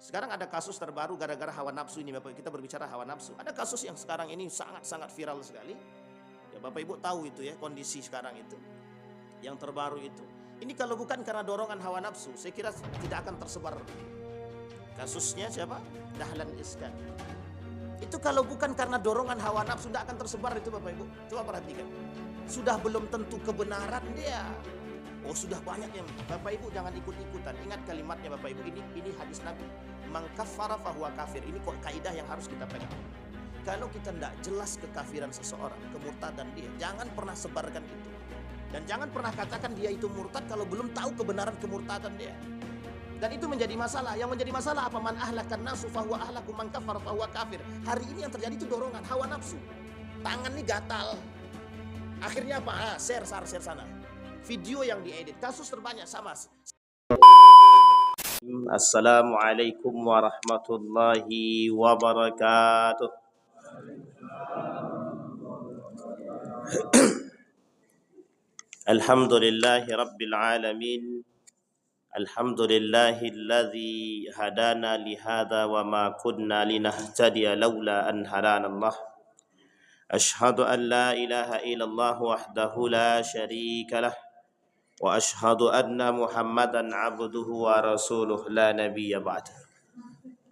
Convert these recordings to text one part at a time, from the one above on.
Sekarang ada kasus terbaru gara-gara hawa nafsu ini, Bapak. Kita berbicara hawa nafsu. Ada kasus yang sekarang ini sangat-sangat viral sekali. Ya, Bapak Ibu tahu itu ya, kondisi sekarang itu. Yang terbaru itu. Ini kalau bukan karena dorongan hawa nafsu, saya kira tidak akan tersebar. Kasusnya siapa? Dahlan Iskan. Itu kalau bukan karena dorongan hawa nafsu, tidak akan tersebar itu, Bapak Ibu. Coba perhatikan. Sudah belum tentu kebenaran dia. Oh, sudah banyak yang Bapak Ibu jangan ikut-ikutan. Ingat kalimatnya Bapak Ibu, ini hadis Nabi. Man kaffara fahuwa kafir. Ini kok kaidah yang harus kita pegang. Kalau kita tidak jelas kekafiran seseorang, kemurtadan dia, jangan pernah sebarkan itu. Dan jangan pernah katakan dia itu murtad kalau belum tahu kebenaran kemurtadan dia. Dan itu menjadi masalah. Yang menjadi masalah apa? Man ahlakan nasu fahuwa ahlaku man kafar fahuwa kafir. Hari ini yang terjadi itu dorongan hawa nafsu. Tangan nih gatal. Akhirnya apa? Share sana. Video yang diedit. Kasus terbanyak sama. Assalamualaikum warahmatullahi wabarakatuh. Alhamdulillahi rabbil alamin. Alhamdulillahilladzi hadana lihada wa ma kunna linahtadiya laula an hadana Allah. Ashhadu an la ilaha illallah wahdahu la syarika lah. Wa ashhadu anna Muhammadan abduhu wa rasuluh la nabiyya ba'da.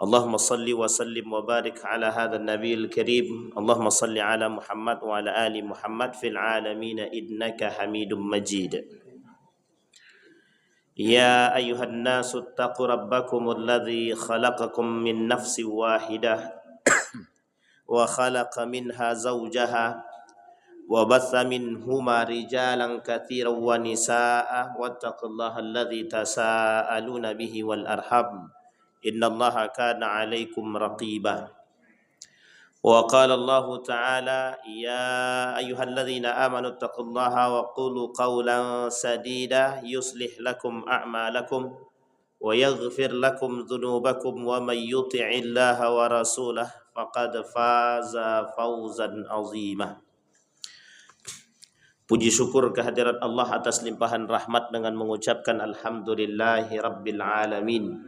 Allahumma salli wa sallim wa barik ala hadha an-nabiyil karim. Allahumma salli ala Muhammad wa ala ali Muhammad fil alamin innaka Hamidum Majid. Ya ayuhan nasu taqu rabbakumul ladzi khalaqakum min nafsin wahidah wa khalaqa minha zawjaha wa batha minhuma rijalan katsiran wa nisaa'a wattaqullaha alladzi tasaaluna bihi wal arham innallaha kana 'alaikum raqiba. Wa qala Allah ta'ala ya ayyuhalladzina amanu taqullaha wa qulu qawlan sadida yuslih lakum a'malakum wa yaghfir lakum dhunubakum wa may yuti'illaha wa rasulahu faqad faza fawzan 'azima. Puji syukur kehadirat Allah atas limpahan rahmat dengan mengucapkan alhamdulillahi rabbil alamin.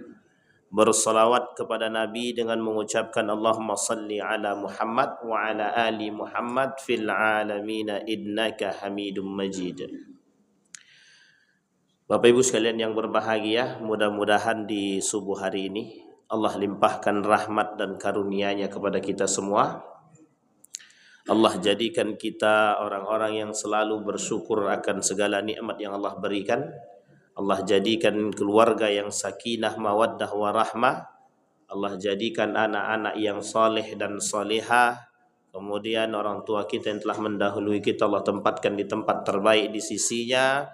Bersalawat kepada Nabi dengan mengucapkan Allahumma salli ala Muhammad wa ala ali Muhammad fil alamin innaka Hamidum Majid. Bapak Ibu sekalian yang berbahagia, mudah-mudahan di subuh hari ini Allah limpahkan rahmat dan karunia-Nya kepada kita semua. Allah jadikan kita orang-orang yang selalu bersyukur akan segala nikmat yang Allah berikan. Allah jadikan keluarga yang sakinah, mawaddah, warahmah. Allah jadikan anak-anak yang soleh dan solehah. Kemudian orang tua kita yang telah mendahului kita Allah tempatkan di tempat terbaik di sisinya.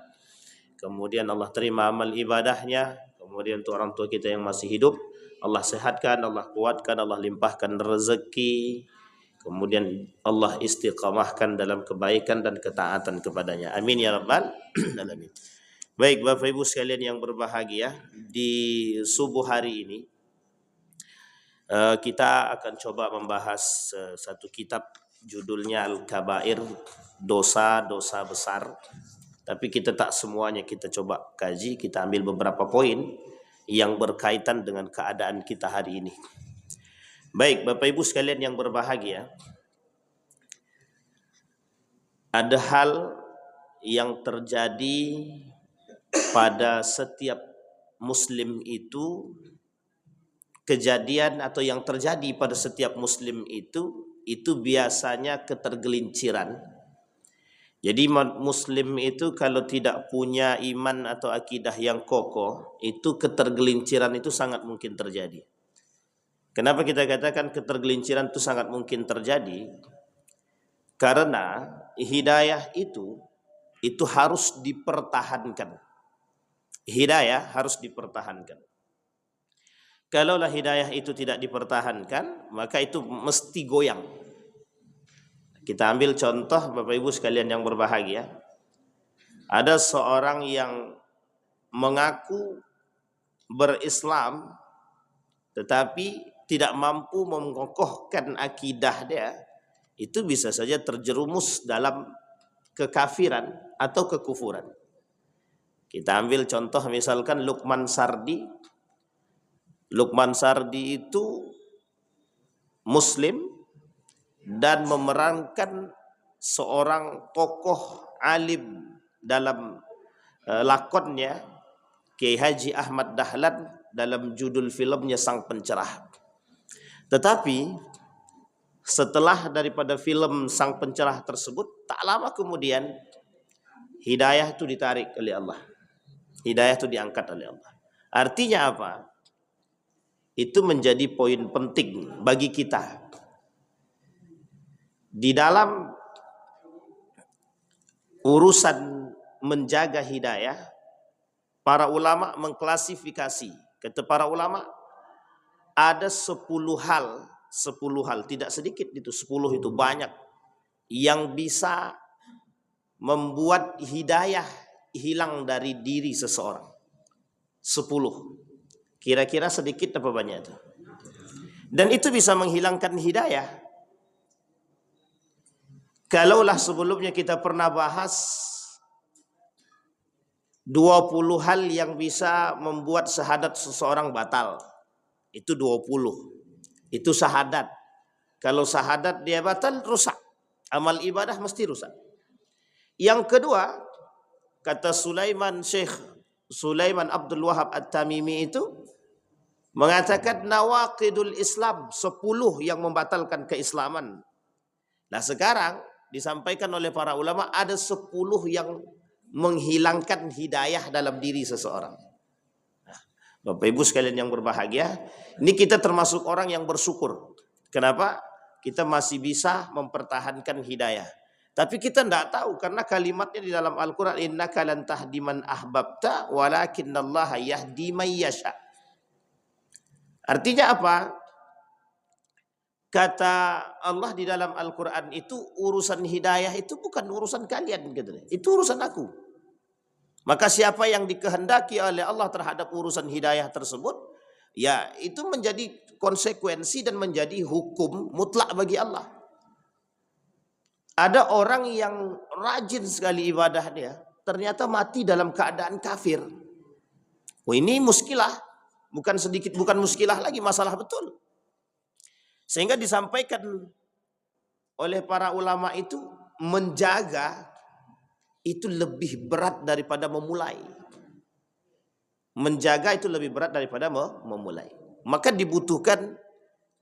Kemudian Allah terima amal ibadahnya. Kemudian untuk orang tua kita yang masih hidup, Allah sehatkan, Allah kuatkan, Allah limpahkan rezeki. Kemudian Allah istiqamahkan dalam kebaikan dan ketaatan kepadanya. Amin ya rabbal alamin. Baik Bapak Ibu sekalian yang berbahagia, di subuh hari ini kita akan coba membahas satu kitab judulnya Al-Kabair, dosa-dosa besar. Tapi kita tak semuanya kita coba kaji, kita ambil beberapa poin yang berkaitan dengan keadaan kita hari ini. Baik Bapak Ibu sekalian yang berbahagia, ada hal yang terjadi pada setiap muslim itu, kejadian atau yang terjadi pada setiap muslim itu biasanya ketergelinciran. Jadi muslim itu kalau tidak punya iman atau akidah yang kokoh, itu ketergelinciran itu sangat mungkin terjadi. Kenapa kita katakan ketergelinciran itu sangat mungkin terjadi? Karena hidayah itu harus dipertahankan. Hidayah harus dipertahankan. Kalaulah hidayah itu tidak dipertahankan, maka itu mesti goyang. Kita ambil contoh Bapak Ibu sekalian yang berbahagia. Ada seorang yang mengaku berislam tetapi tidak mampu mengokohkan akidah dia, itu bisa saja terjerumus dalam kekafiran atau kekufuran. Kita ambil contoh misalkan Lukman Sardi. Lukman Sardi itu Muslim dan memerankan seorang tokoh alim dalam lakonnya Kiai Haji Ahmad Dahlan dalam judul filmnya Sang Pencerah. Tetapi setelah daripada film Sang Pencerah tersebut, tak lama kemudian hidayah itu ditarik oleh Allah. Hidayah itu diangkat oleh Allah. Artinya apa? Itu menjadi poin penting bagi kita. Di dalam urusan menjaga hidayah, para ulama mengklasifikasi. Kata para ulama, ada 10 hal, tidak sedikit itu, 10 itu banyak, yang bisa membuat hidayah hilang dari diri seseorang. 10. Kira-kira sedikit apa banyak itu? Dan itu bisa menghilangkan hidayah. Kalaulah sebelumnya kita pernah bahas 20 hal yang bisa membuat syahadat seseorang batal. Itu 20. Itu syahadat. Kalau syahadat dia batal, rusak. Amal ibadah mesti rusak. Yang kedua, kata Syekh Sulaiman Abdul Wahab At-Tamimi itu mengatakan nawaqidul Islam, 10 yang membatalkan keislaman. Nah sekarang disampaikan oleh para ulama ada 10 yang menghilangkan hidayah dalam diri seseorang. Nah, Bapak Ibu sekalian yang berbahagia, ini kita termasuk orang yang bersyukur. Kenapa? Kita masih bisa mempertahankan hidayah. Tapi kita tidak tahu karena kalimatnya di dalam Al-Quran, innaka lan tahdi man ahbabta walakinnallaha yahdi man yasha. Artinya apa? Kata Allah di dalam Al-Quran itu, urusan hidayah itu bukan urusan kalian, itu urusan aku. Maka siapa yang dikehendaki oleh Allah terhadap urusan hidayah tersebut, ya itu menjadi konsekuensi dan menjadi hukum mutlak bagi Allah. Ada orang yang rajin sekali ibadah dia, ternyata mati dalam keadaan kafir. Oh, ini muskilah, bukan sedikit, bukan muskilah lagi, masalah betul. Sehingga disampaikan oleh para ulama itu, menjaga itu lebih berat daripada memulai. Menjaga itu lebih berat daripada memulai. Maka dibutuhkan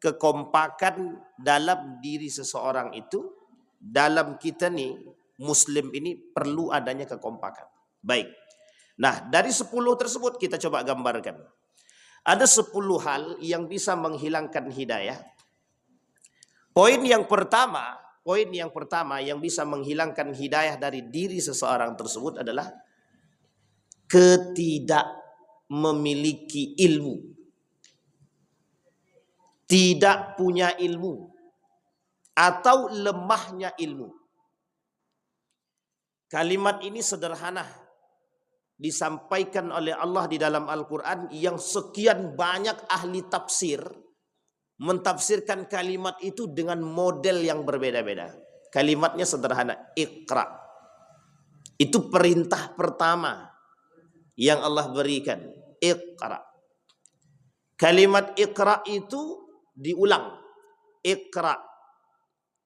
kekompakan dalam diri seseorang itu. Dalam kita nih, Muslim ini perlu adanya kekompakan. Baik. Nah, dari 10 tersebut kita coba gambarkan. Ada 10 hal yang bisa menghilangkan hidayah. Poin yang pertama yang bisa menghilangkan hidayah dari diri seseorang tersebut adalah ketidak memiliki ilmu. Tidak punya ilmu. Atau lemahnya ilmu. Kalimat ini sederhana disampaikan oleh Allah di dalam Al-Quran yang sekian banyak ahli tafsir mentafsirkan kalimat itu dengan model yang berbeda-beda. Kalimatnya sederhana, Iqra. Itu perintah pertama yang Allah berikan, Iqra. Kalimat Iqra itu diulang, Iqra.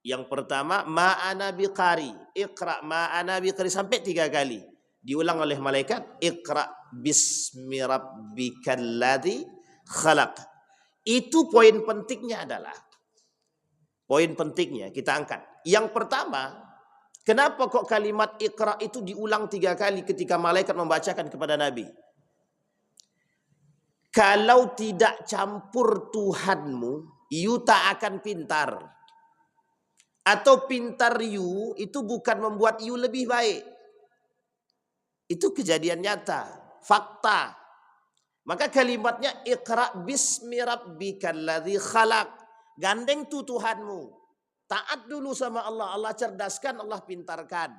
Yang pertama, ma'ana biqari. Iqra ma'ana biqari sampai 3 kali. Diulang oleh malaikat, Iqra bismi rabbikal ladzi khalaq. Itu poin pentingnya adalah, poin pentingnya kita angkat. Yang pertama, kenapa kok kalimat Iqra itu diulang 3 kali ketika malaikat membacakan kepada Nabi? Kalau tidak campur Tuhanmu, you tak akan pintar. Atau pintar you itu bukan membuat you lebih baik. Itu kejadian nyata, fakta. Maka kalimatnya Iqra bismi rabbikal ladzi khalaq. Gandeng tu Tuhanmu. Taat dulu sama Allah, Allah cerdaskan, Allah pintarkan.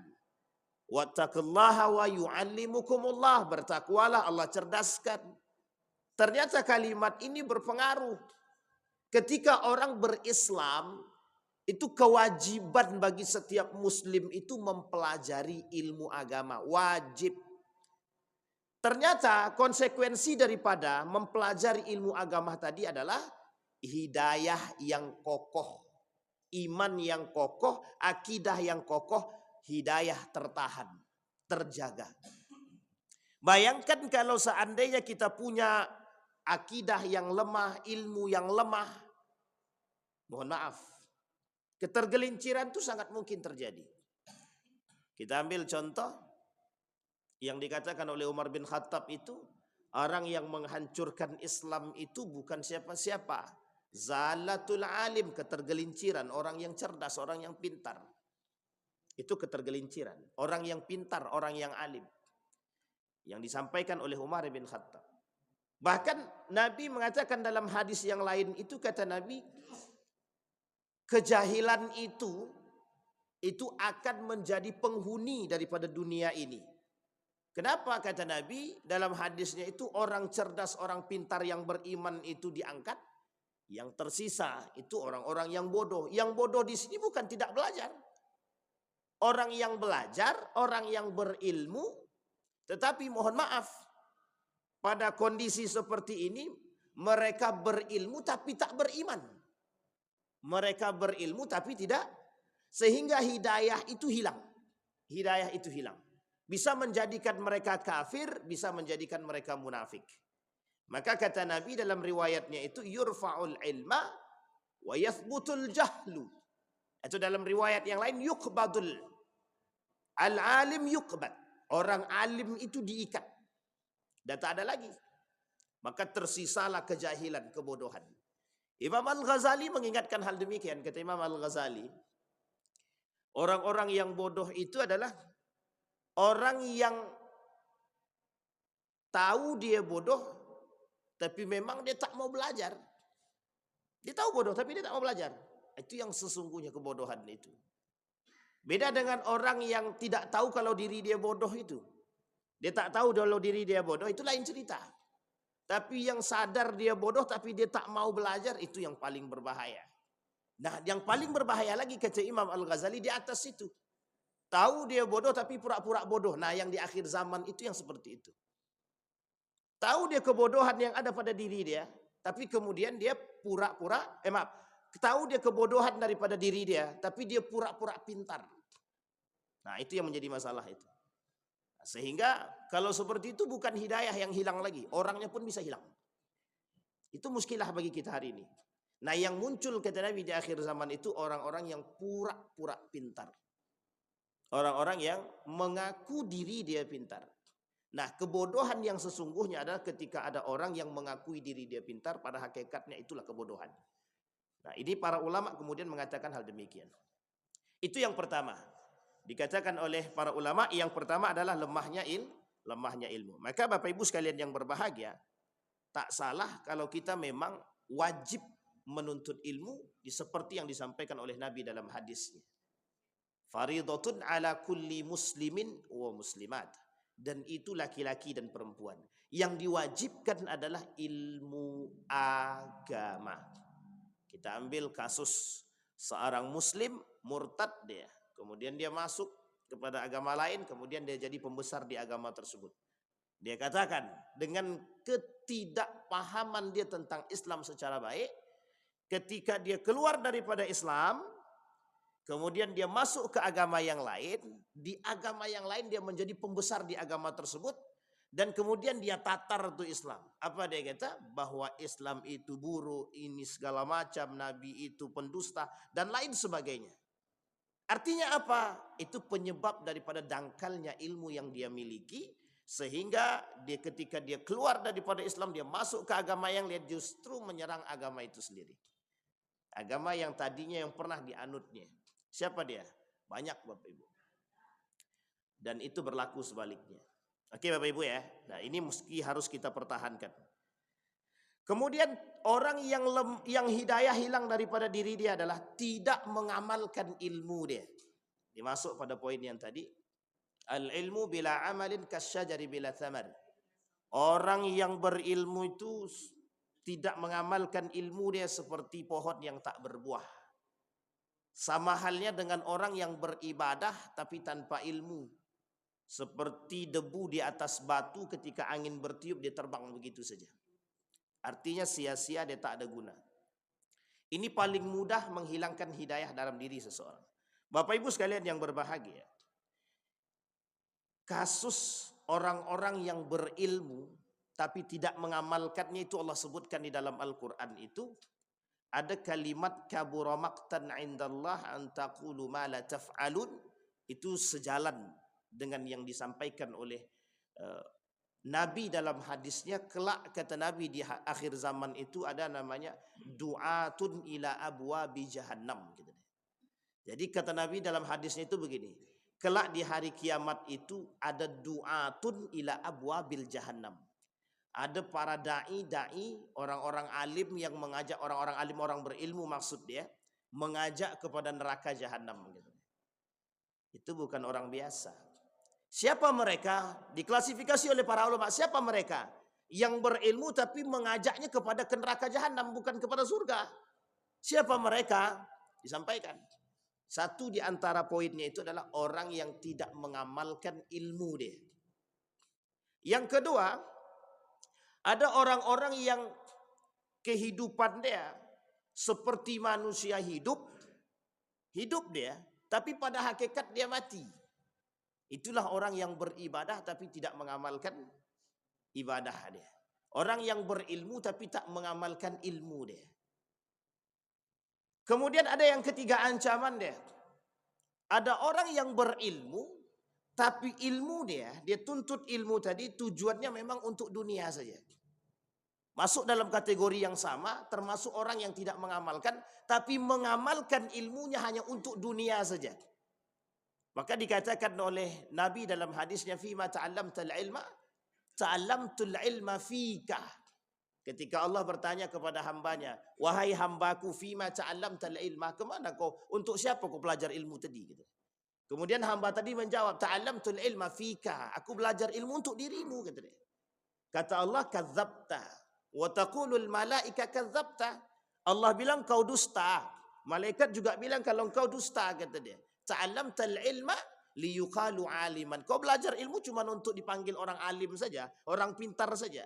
Wattaqullaha wa yu'allimukumullah. Bertakwalah, Allah cerdaskan. Ternyata kalimat ini berpengaruh. Ketika orang berislam, itu kewajiban bagi setiap muslim itu mempelajari ilmu agama. Wajib. Ternyata konsekuensi daripada mempelajari ilmu agama tadi adalah hidayah yang kokoh, iman yang kokoh, akidah yang kokoh, hidayah tertahan, terjaga. Bayangkan kalau seandainya kita punya akidah yang lemah, ilmu yang lemah, mohon maaf, ketergelinciran itu sangat mungkin terjadi. Kita ambil contoh yang dikatakan oleh Umar bin Khattab itu, orang yang menghancurkan Islam itu bukan siapa-siapa. Zalatul alim, ketergelinciran, orang yang cerdas, orang yang pintar. Itu ketergelinciran, orang yang pintar, orang yang alim. Yang disampaikan oleh Umar bin Khattab. Bahkan Nabi mengatakan dalam hadis yang lain itu, kata Nabi, kejahilan itu akan menjadi penghuni daripada dunia ini. Kenapa kata Nabi? Dalam hadisnya itu orang cerdas, orang pintar yang beriman itu diangkat. Yang tersisa itu orang-orang yang bodoh. Yang bodoh di sini bukan tidak belajar. Orang yang belajar, orang yang berilmu. Tetapi mohon maaf, pada kondisi seperti ini mereka berilmu tapi tak beriman. Mereka berilmu tapi tidak, sehingga hidayah itu hilang. Hidayah itu hilang. Bisa menjadikan mereka kafir, bisa menjadikan mereka munafik. Maka kata Nabi dalam riwayatnya itu, yurfa'ul ilma wa yathbutul jahlu. Itu dalam riwayat yang lain, yuqbadul. Al-alim yuqbad. Orang alim itu diikat. Dan tak ada lagi. Maka tersisalah kejahilan, kebodohan. Imam Al-Ghazali mengingatkan hal demikian. Kata Imam Al-Ghazali, orang-orang yang bodoh itu adalah orang yang tahu dia bodoh, tapi memang dia tak mau belajar. Dia tahu bodoh, tapi dia tak mau belajar. Itu yang sesungguhnya kebodohan itu. Beda dengan orang yang tidak tahu kalau diri dia bodoh itu. Dia tak tahu kalau diri dia bodoh, itu lain cerita. Tapi yang sadar dia bodoh, tapi dia tak mau belajar, itu yang paling berbahaya. Nah, yang paling berbahaya lagi kata Imam Al-Ghazali di atas itu. Tahu dia bodoh tapi pura-pura bodoh. Nah, yang di akhir zaman itu yang seperti itu. Tahu dia kebodohan yang ada pada diri dia, tapi kemudian dia pura-pura, tahu dia kebodohan daripada diri dia, tapi dia pura-pura pintar. Nah, itu yang menjadi masalah itu. Sehingga kalau seperti itu bukan hidayah yang hilang lagi, orangnya pun bisa hilang. Itu muskilah bagi kita hari ini. Nah, yang muncul kata Nabi di akhir zaman itu orang-orang yang pura-pura pintar. Orang-orang yang mengaku diri dia pintar. Nah, kebodohan yang sesungguhnya adalah ketika ada orang yang mengakui diri dia pintar, pada hakikatnya itulah kebodohan. Nah, ini para ulama kemudian mengatakan hal demikian. Itu yang pertama. Dikatakan oleh para ulama, yang pertama adalah lemahnya ilmu. Maka Bapak Ibu sekalian yang berbahagia, tak salah kalau kita memang wajib menuntut ilmu seperti yang disampaikan oleh Nabi dalam hadisnya. Faridatun ala kulli muslimin wa muslimat. Dan itu laki-laki dan perempuan. Yang diwajibkan adalah ilmu agama. Kita ambil kasus seorang muslim murtad dia. Kemudian dia masuk kepada agama lain, kemudian dia jadi pembesar di agama tersebut. Dia katakan dengan ketidakpahaman dia tentang Islam secara baik, ketika dia keluar daripada Islam, kemudian dia masuk ke agama yang lain, di agama yang lain dia menjadi pembesar di agama tersebut, dan kemudian dia tatar tuh Islam. Apa dia kata? Bahwa Islam itu buruk, ini segala macam, Nabi itu pendusta, dan lain sebagainya. Artinya apa? Itu penyebab daripada dangkalnya ilmu yang dia miliki, sehingga dia ketika dia keluar daripada Islam, dia masuk ke agama yang lain, justru menyerang agama itu sendiri. Agama yang tadinya yang pernah dianutnya. Siapa dia? Banyak Bapak Ibu. Dan itu berlaku sebaliknya. Oke Bapak Ibu ya. Nah, ini mesti harus kita pertahankan. Kemudian orang yang hidayah hilang daripada diri dia adalah tidak mengamalkan ilmu dia. Dimasuk pada poin yang tadi. Al-ilmu bila amalin kasyajari bila thamar. Orang yang berilmu itu tidak mengamalkan ilmu dia seperti pohon yang tak berbuah. Sama halnya dengan orang yang beribadah tapi tanpa ilmu. Seperti debu di atas batu ketika angin bertiup dia terbang begitu saja. Artinya sia-sia, dia tak ada guna. Ini paling mudah menghilangkan hidayah dalam diri seseorang. Bapak Ibu sekalian yang berbahagia, kasus orang-orang yang berilmu tapi tidak mengamalkannya itu Allah sebutkan di dalam Al-Quran itu. Ada kalimat kabura maqtan indallah an taqulu ma la taf'alun, itu sejalan dengan yang disampaikan oleh Nabi dalam hadisnya. Kelak kata Nabi di akhir zaman itu ada namanya du'atun ila abwabi jahannam gitu. Jadi kata Nabi dalam hadisnya itu begini, kelak di hari kiamat itu ada du'atun ila abwabil jahannam. Ada para da'i, orang-orang alim yang mengajak orang-orang alim, orang berilmu maksud dia, mengajak kepada neraka jahanam gitu. Itu bukan orang biasa. Siapa mereka? Diklasifikasi oleh para ulama. Siapa mereka? Yang berilmu tapi mengajaknya kepada ke neraka jahanam, bukan kepada surga. Siapa mereka? Disampaikan. Satu di antara poinnya itu adalah orang yang tidak mengamalkan ilmu dia. Yang kedua, ada orang-orang yang kehidupan dia seperti manusia hidup dia, tapi pada hakikat dia mati. Itulah orang yang beribadah tapi tidak mengamalkan ibadah dia. Orang yang berilmu tapi tak mengamalkan ilmu dia. Kemudian ada yang ketiga ancaman dia. Ada orang yang berilmu tapi ilmu dia tuntut ilmu tadi tujuannya memang untuk dunia saja. Masuk dalam kategori yang sama, termasuk orang yang tidak mengamalkan, tapi mengamalkan ilmunya hanya untuk dunia saja. Maka dikatakan oleh Nabi dalam hadisnya, fima ta'allamtal ilma, ta'allamtul ilma fika. Ketika Allah bertanya kepada hambanya, wahai hambaku, fima ta'allamtal ilma, kemana kau, untuk siapa kau belajar ilmu tadi? Gitu. Kemudian hamba tadi menjawab, ta'allamtul ilma fika, aku belajar ilmu untuk dirimu. Kata dia. Kata Allah, kadzabta. Wa taqulul malaika kadzabta. Allah bilang kau dusta. Malaikat juga bilang kalau kau dusta, kata dia. Ta'allamtal ilma liyuqalu aliman. Kau belajar ilmu cuma untuk dipanggil orang alim saja, orang pintar saja.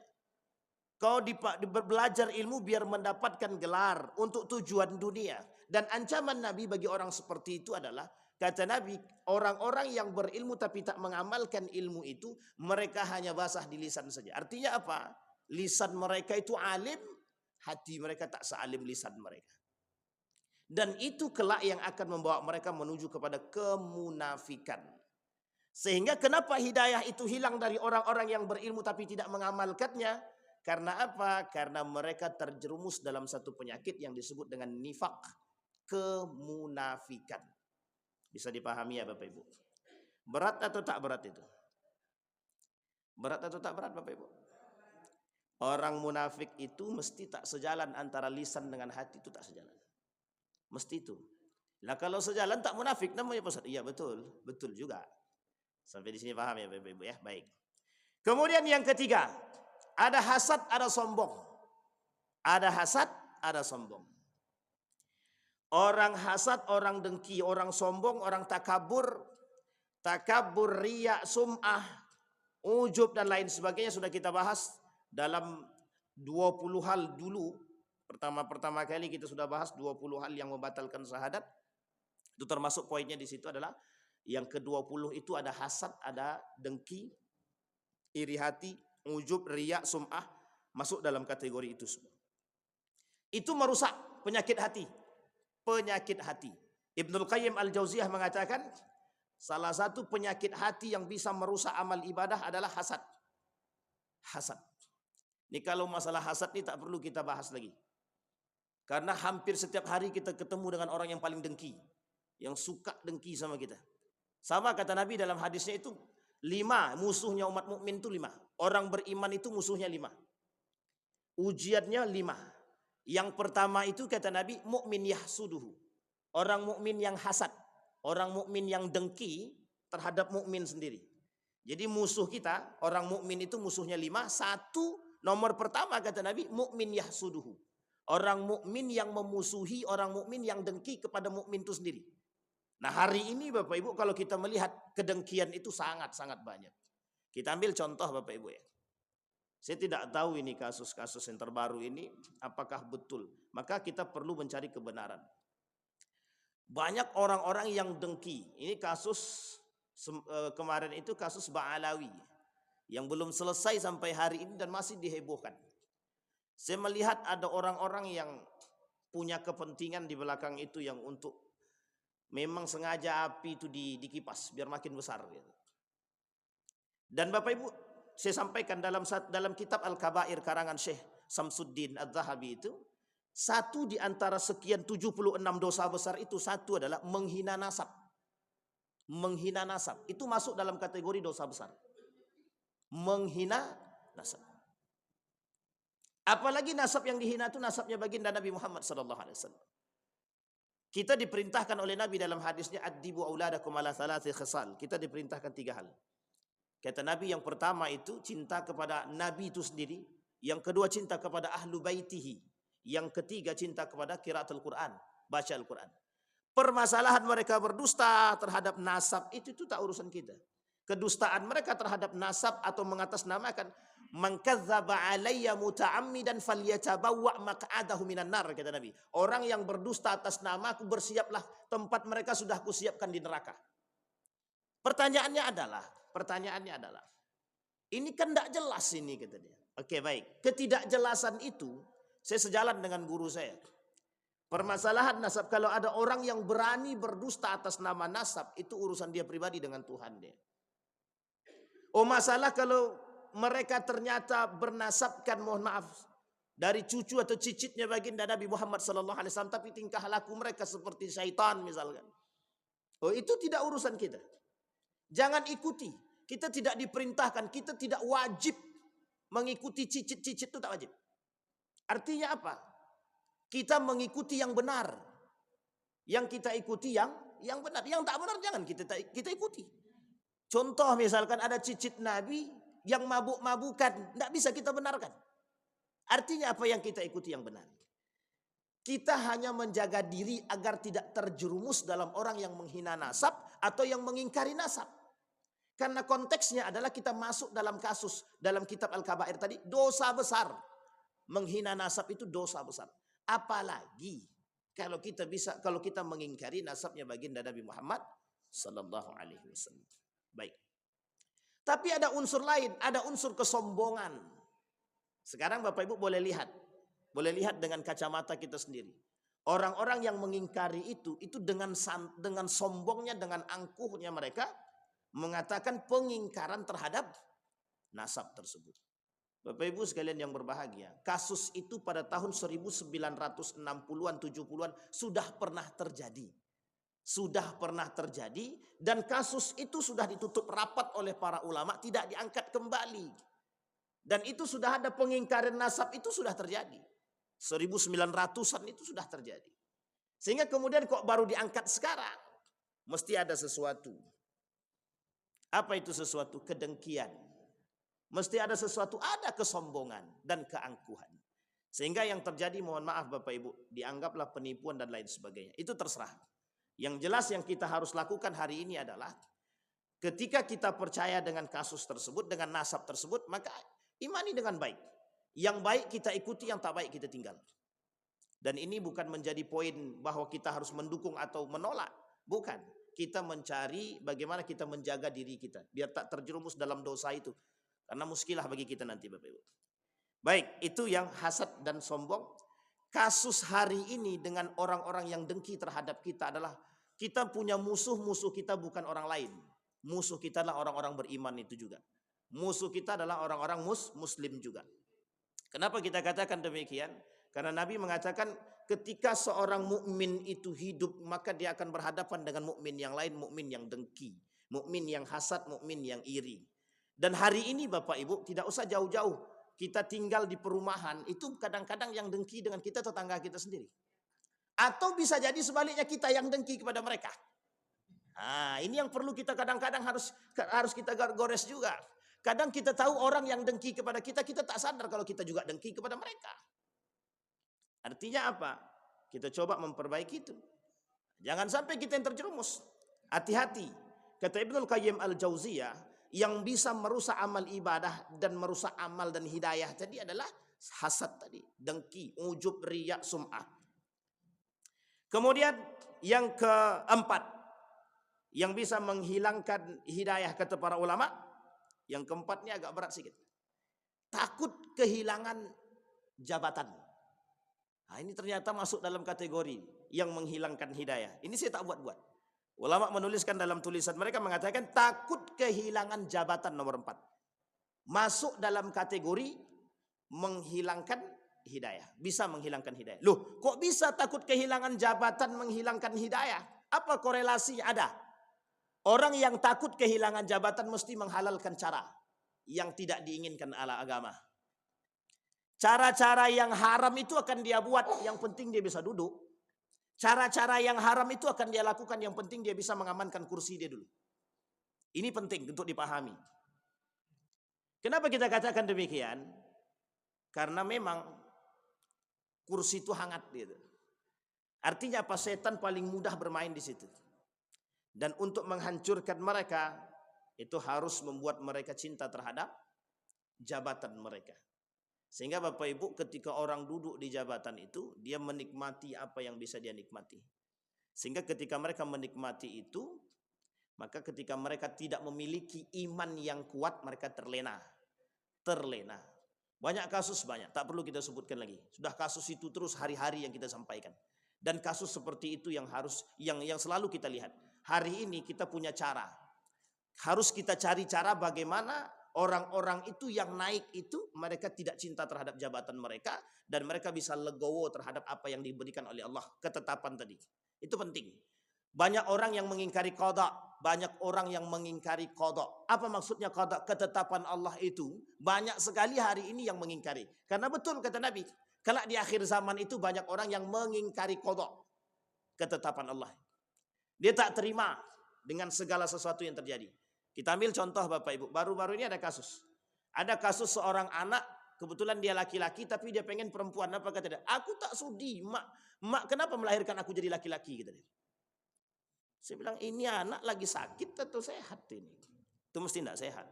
Kau belajar ilmu biar mendapatkan gelar untuk tujuan dunia. Dan ancaman Nabi bagi orang seperti itu adalah, kata Nabi, orang-orang yang berilmu tapi tak mengamalkan ilmu itu, mereka hanya basah di lisan saja. Artinya apa? Lisan mereka itu alim, hati mereka tak sealim lisan mereka. Dan itu kelak yang akan membawa mereka menuju kepada kemunafikan. Sehingga kenapa hidayah itu hilang dari orang-orang yang berilmu tapi tidak mengamalkannya? Karena apa? Karena mereka terjerumus dalam satu penyakit yang disebut dengan nifak, kemunafikan. Bisa dipahami ya Bapak Ibu? Berat atau tak berat itu? Berat atau tak berat Bapak Ibu? Orang munafik itu mesti tak sejalan antara lisan dengan hati, itu tak sejalan. Mesti itu. Nah kalau sejalan tak munafik namanya Pak Ustaz. Iya betul, betul juga. Sampai di sini paham ya Bapak Ibu ya? Baik. Kemudian yang ketiga, ada hasad, ada sombong. Ada hasad, ada sombong. Orang hasad, orang dengki, orang sombong, orang takabur, riya, sum'ah, ujub dan lain sebagainya sudah kita bahas dalam 20 hal dulu. Pertama kali kita sudah bahas 20 hal yang membatalkan syahadat. Itu termasuk poinnya di situ adalah yang ke-20 itu ada hasad, ada dengki, iri hati, ujub, riya, sum'ah, masuk dalam kategori itu semua. Itu merusak penyakit hati. Penyakit hati. Ibnul Qayyim Al-Jauziyah mengatakan salah satu penyakit hati yang bisa merusak amal ibadah adalah hasad. Hasad. Ini kalau masalah hasad ini tak perlu kita bahas lagi. Karena hampir setiap hari kita ketemu dengan orang yang paling dengki. Yang suka dengki sama kita. Sama kata Nabi dalam hadisnya itu, 5 musuhnya umat mukmin itu 5. Orang beriman itu musuhnya 5. Ujiannya 5. Yang pertama itu kata Nabi, mukmin yahsuduhu. Orang mukmin yang hasad. Orang mukmin yang dengki terhadap mukmin sendiri. Jadi musuh kita, orang mukmin itu musuhnya 5. 1, nomor pertama kata Nabi, mukmin yahsuduhu. Orang mukmin yang memusuhi orang mukmin yang dengki kepada mukmin itu sendiri. Nah hari ini Bapak Ibu kalau kita melihat kedengkian itu sangat-sangat banyak. Kita ambil contoh Bapak Ibu ya. Saya tidak tahu ini kasus-kasus yang terbaru ini apakah betul. Maka kita perlu mencari kebenaran. Banyak orang-orang yang dengki. Ini kasus kemarin itu kasus Ba'alawi yang belum selesai sampai hari ini dan masih dihebohkan. Saya melihat ada orang-orang yang punya kepentingan di belakang itu yang untuk memang sengaja api itu dikipas biar makin besar gitu. Dan Bapak Ibu, saya sampaikan dalam kitab Al-Kabair karangan Syekh Samsuddin Adz-Dzahabi itu, satu di antara sekian 76 dosa besar itu satu adalah menghina nasab. Menghina nasab itu masuk dalam kategori dosa besar. Menghina nasab. Apalagi nasab yang dihina itu nasabnya baginda Nabi Muhammad SAW. Kita diperintahkan oleh Nabi dalam hadisnya addibu auladakum ala thalathi khisal. Kita diperintahkan 3 hal. Kata Nabi yang pertama itu cinta kepada Nabi itu sendiri, yang kedua cinta kepada ahlu baitihi, yang ketiga cinta kepada qiraatul Quran, baca Al-Quran. Permasalahan mereka berdusta terhadap nasab itu tak urusan kita. Kedustaan mereka terhadap nasab atau mengatasnamakan man kadzdzaba alayya muta'ammidan falyatabawwa maq'adahu minan nar, kata Nabi. Orang yang berdusta atas namaku bersiaplah tempat mereka sudah kusiapkan di neraka. Pertanyaannya adalah ini kan tidak jelas ini, kata dia. Oke, baik. Ketidakjelasan itu saya sejalan dengan guru saya. Permasalahan nasab, kalau ada orang yang berani berdusta atas nama nasab, itu urusan dia pribadi dengan Tuhan dia. Oh, masalah kalau mereka ternyata bernasabkan, mohon maaf, dari cucu atau cicitnya baginda Nabi Muhammad SAW, tapi tingkah laku mereka seperti syaitan misalkan. Oh, itu tidak urusan kita. Jangan ikuti. Kita tidak diperintahkan, kita tidak wajib mengikuti cicit-cicit, itu tak wajib. Artinya apa? Kita mengikuti yang benar. Yang kita ikuti yang benar. Yang tak benar jangan kita ikuti. Contoh misalkan ada cicit Nabi yang mabuk-mabukan, tidak bisa kita benarkan. Artinya apa? Yang kita ikuti yang benar. Kita hanya menjaga diri agar tidak terjerumus dalam orang yang menghina nasab atau yang mengingkari nasab. Karena konteksnya adalah kita masuk dalam kasus dalam kitab Al-Kabair tadi, dosa besar. Menghina nasab itu dosa besar. Apalagi kalau kita mengingkari nasabnya baginda Nabi Muhammad sallallahu alaihi wasallam. Baik. Tapi ada unsur lain, ada unsur kesombongan. Sekarang Bapak Ibu boleh lihat dengan kacamata kita sendiri. Orang-orang yang mengingkari itu dengan sombongnya, dengan angkuhnya mereka mengatakan pengingkaran terhadap nasab tersebut. Bapak Ibu sekalian yang berbahagia, kasus itu pada tahun 1960-an, 70-an sudah pernah terjadi. Dan kasus itu sudah ditutup rapat oleh para ulama, tidak diangkat kembali. Dan itu sudah ada pengingkaran nasab, itu sudah terjadi. 1900-an itu sudah terjadi. Sehingga kemudian kok baru diangkat sekarang? Mesti ada sesuatu. Apa itu sesuatu? Kedengkian. Mesti ada sesuatu, ada kesombongan dan keangkuhan. Sehingga yang terjadi, mohon maaf Bapak Ibu, dianggaplah penipuan dan lain sebagainya. Itu terserah. Yang jelas yang kita harus lakukan hari ini adalah ketika kita percaya dengan kasus tersebut, dengan nasab tersebut, maka imani dengan baik. Yang baik kita ikuti, yang tak baik kita tinggal. Dan ini bukan menjadi poin bahwa kita harus mendukung atau menolak. Bukan. Kita mencari bagaimana kita menjaga diri kita biar tak terjerumus dalam dosa itu. Karena muskilah bagi kita nanti Bapak Ibu. Baik, itu yang hasad dan sombong. Kasus hari ini dengan orang-orang yang dengki terhadap kita adalah kita punya musuh kita bukan orang lain. Musuh kita adalah orang-orang beriman itu juga. Musuh kita adalah orang-orang muslim juga. Kenapa kita katakan demikian? Karena Nabi mengatakan ketika seorang mukmin itu hidup, maka dia akan berhadapan dengan mukmin yang lain, mukmin yang dengki, mukmin yang hasad, mukmin yang iri. Dan hari ini Bapak Ibu tidak usah jauh-jauh. Kita tinggal di perumahan, itu kadang-kadang yang dengki dengan kita tetangga kita sendiri. Atau bisa jadi sebaliknya kita yang dengki kepada mereka. Nah, ini yang perlu kita kadang-kadang harus kita gores juga. Kadang kita tahu orang yang dengki kepada kita, kita tak sadar kalau kita juga dengki kepada mereka. Artinya apa? Kita coba memperbaiki itu. Jangan sampai kita yang terjerumus. Hati-hati. Kata Ibnul Qayyim Al-Jauziyah, yang bisa merusak amal ibadah dan merusak amal dan hidayah tadi adalah hasad tadi, dengki, ujub, riya, sum'ah. Kemudian yang keempat, yang bisa menghilangkan hidayah kata para ulama, yang keempat ini agak berat sedikit. Takut kehilangan jabatan. Nah, ini ternyata masuk dalam kategori yang menghilangkan hidayah. Ini saya tak buat-buat. Ulama menuliskan dalam tulisan mereka mengatakan takut kehilangan jabatan nomor 4. Masuk dalam kategori menghilangkan hidayah. Bisa menghilangkan hidayah. Loh, kok bisa takut kehilangan jabatan menghilangkan hidayah? Apa korelasi ada? Orang yang takut kehilangan jabatan mesti menghalalkan cara yang tidak diinginkan ala agama. Cara-cara yang haram itu akan dia buat, yang penting dia bisa duduk. Cara-cara yang haram itu akan dia lakukan, yang penting dia bisa mengamankan kursi dia dulu. Ini penting untuk dipahami. Kenapa kita katakan demikian? Karena memang kursi itu hangat gitu. Artinya apa? Setan paling mudah bermain di situ. Dan untuk menghancurkan mereka, itu harus membuat mereka cinta terhadap jabatan mereka. Sehingga Bapak Ibu ketika orang duduk di jabatan itu, dia menikmati apa yang bisa dia nikmati. Sehingga ketika mereka menikmati itu, maka ketika mereka tidak memiliki iman yang kuat, mereka terlena. Terlena. Banyak kasus, banyak. Tak perlu kita sebutkan lagi. Sudah kasus itu terus hari-hari yang kita sampaikan. Dan kasus seperti itu yang harus, yang selalu kita lihat. Hari ini kita punya cara. Harus kita cari cara bagaimana orang-orang itu yang naik itu mereka tidak cinta terhadap jabatan mereka dan mereka bisa legowo terhadap apa yang diberikan oleh Allah, ketetapan tadi. Itu penting. Banyak orang yang mengingkari qada, banyak orang yang mengingkari qada. Apa maksudnya qada? Ketetapan Allah itu banyak sekali hari ini yang mengingkari. Karena betul kata Nabi, kelak di akhir zaman itu banyak orang yang mengingkari qada, ketetapan Allah. Dia tak terima dengan segala sesuatu yang terjadi. Kita ambil contoh Bapak Ibu, baru-baru ini ada kasus. Ada kasus seorang anak, kebetulan dia laki-laki tapi dia pengen perempuan. Apa kata dia? Aku tak sudi, mak kenapa melahirkan aku jadi laki-laki? Kata dia. Saya bilang ini anak lagi sakit atau sehat ini? Itu mesti tidak sehat.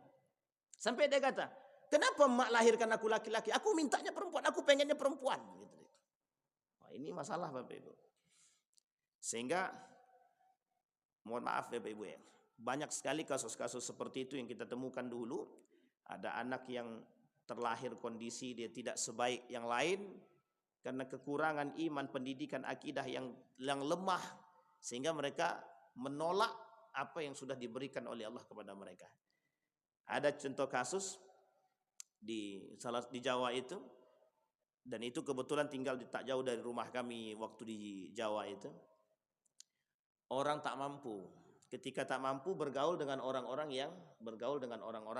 Sampai dia kata, kenapa mak lahirkan aku laki-laki? Aku mintanya perempuan, aku pengennya perempuan. Gitu. Wah, ini masalah Bapak Ibu. Sehingga, mohon maaf Bapak Ibu ya. Banyak sekali kasus-kasus seperti itu yang kita temukan dulu. Ada anak yang terlahir kondisi dia tidak sebaik yang lain karena kekurangan iman, pendidikan, akidah yang lemah sehingga mereka menolak apa yang sudah diberikan oleh Allah kepada mereka. Ada contoh kasus di Jawa itu, dan itu kebetulan tinggal tak jauh dari rumah kami waktu di Jawa itu. Orang tak mampu. Ketika tak mampu bergaul dengan orang-orang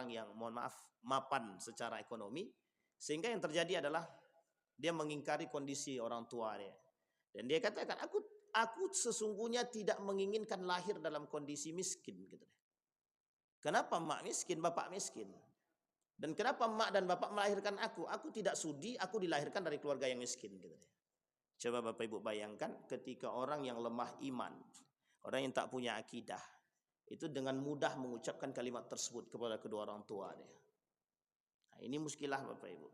yang mohon maaf mapan secara ekonomi, sehingga yang terjadi adalah dia mengingkari kondisi orang tua dia. Dan dia katakan aku sesungguhnya tidak menginginkan lahir dalam kondisi miskin gitu. Kenapa mak miskin, bapak miskin? Dan kenapa mak dan bapak melahirkan aku? Aku tidak sudi aku dilahirkan dari keluarga yang miskin gitu. Coba Bapak Ibu bayangkan ketika orang yang lemah iman, orang yang tak punya akidah, itu dengan mudah mengucapkan kalimat tersebut kepada kedua orang tua dia. Nah, ini muskilah Bapak Ibu.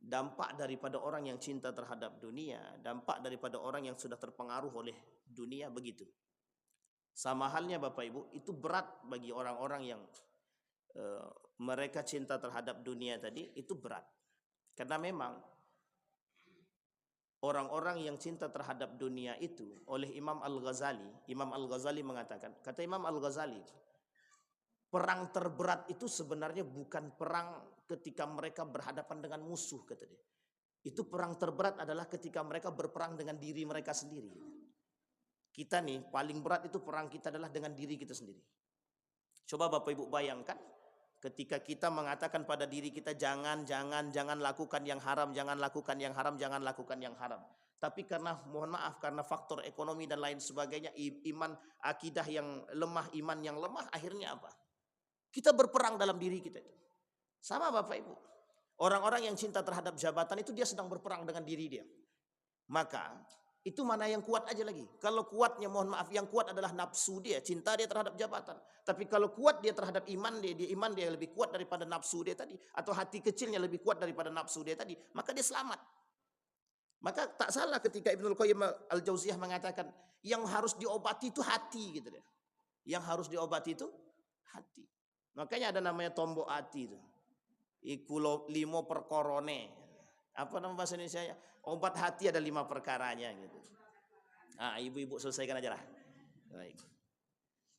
Dampak daripada orang yang cinta terhadap dunia, dampak daripada orang yang sudah terpengaruh oleh dunia begitu. Sama halnya Bapak Ibu, itu berat bagi orang-orang yang mereka cinta terhadap dunia tadi, itu berat. Karena memang orang-orang yang cinta terhadap dunia itu oleh Imam Al-Ghazali mengatakan, kata Imam Al-Ghazali, perang terberat itu sebenarnya bukan perang ketika mereka berhadapan dengan musuh, kata dia. Itu perang terberat adalah ketika mereka berperang dengan diri mereka sendiri. Kita nih paling berat itu perang kita adalah dengan diri kita sendiri. Coba Bapak Ibu bayangkan ketika kita mengatakan pada diri kita jangan lakukan yang haram, jangan lakukan yang haram, jangan lakukan yang haram. Tapi karena mohon maaf karena faktor ekonomi dan lain sebagainya, iman, akidah yang lemah, iman yang lemah, akhirnya apa? Kita berperang dalam diri kita itu. Sama Bapak Ibu. Orang-orang yang cinta terhadap jabatan itu dia sedang berperang dengan diri dia. Maka Itu mana yang kuat aja lagi. Kalau kuatnya mohon maaf yang kuat adalah nafsu dia, cinta dia terhadap jabatan. Tapi kalau kuat dia terhadap iman dia iman dia lebih kuat daripada nafsu dia tadi. Atau hati kecilnya lebih kuat daripada nafsu dia tadi. Maka dia selamat. Maka tak salah ketika Ibnul Qayyim Al-Jauziyah mengatakan yang harus diobati itu hati gitu deh. Yang harus diobati itu hati. Makanya ada namanya tombok hati itu. Iku limo perkorone. Apa nama bahasa Indonesia? Obat hati ada 5 perkaranya gitu. Ah, ibu-ibu selesaikan aja lah. Baik.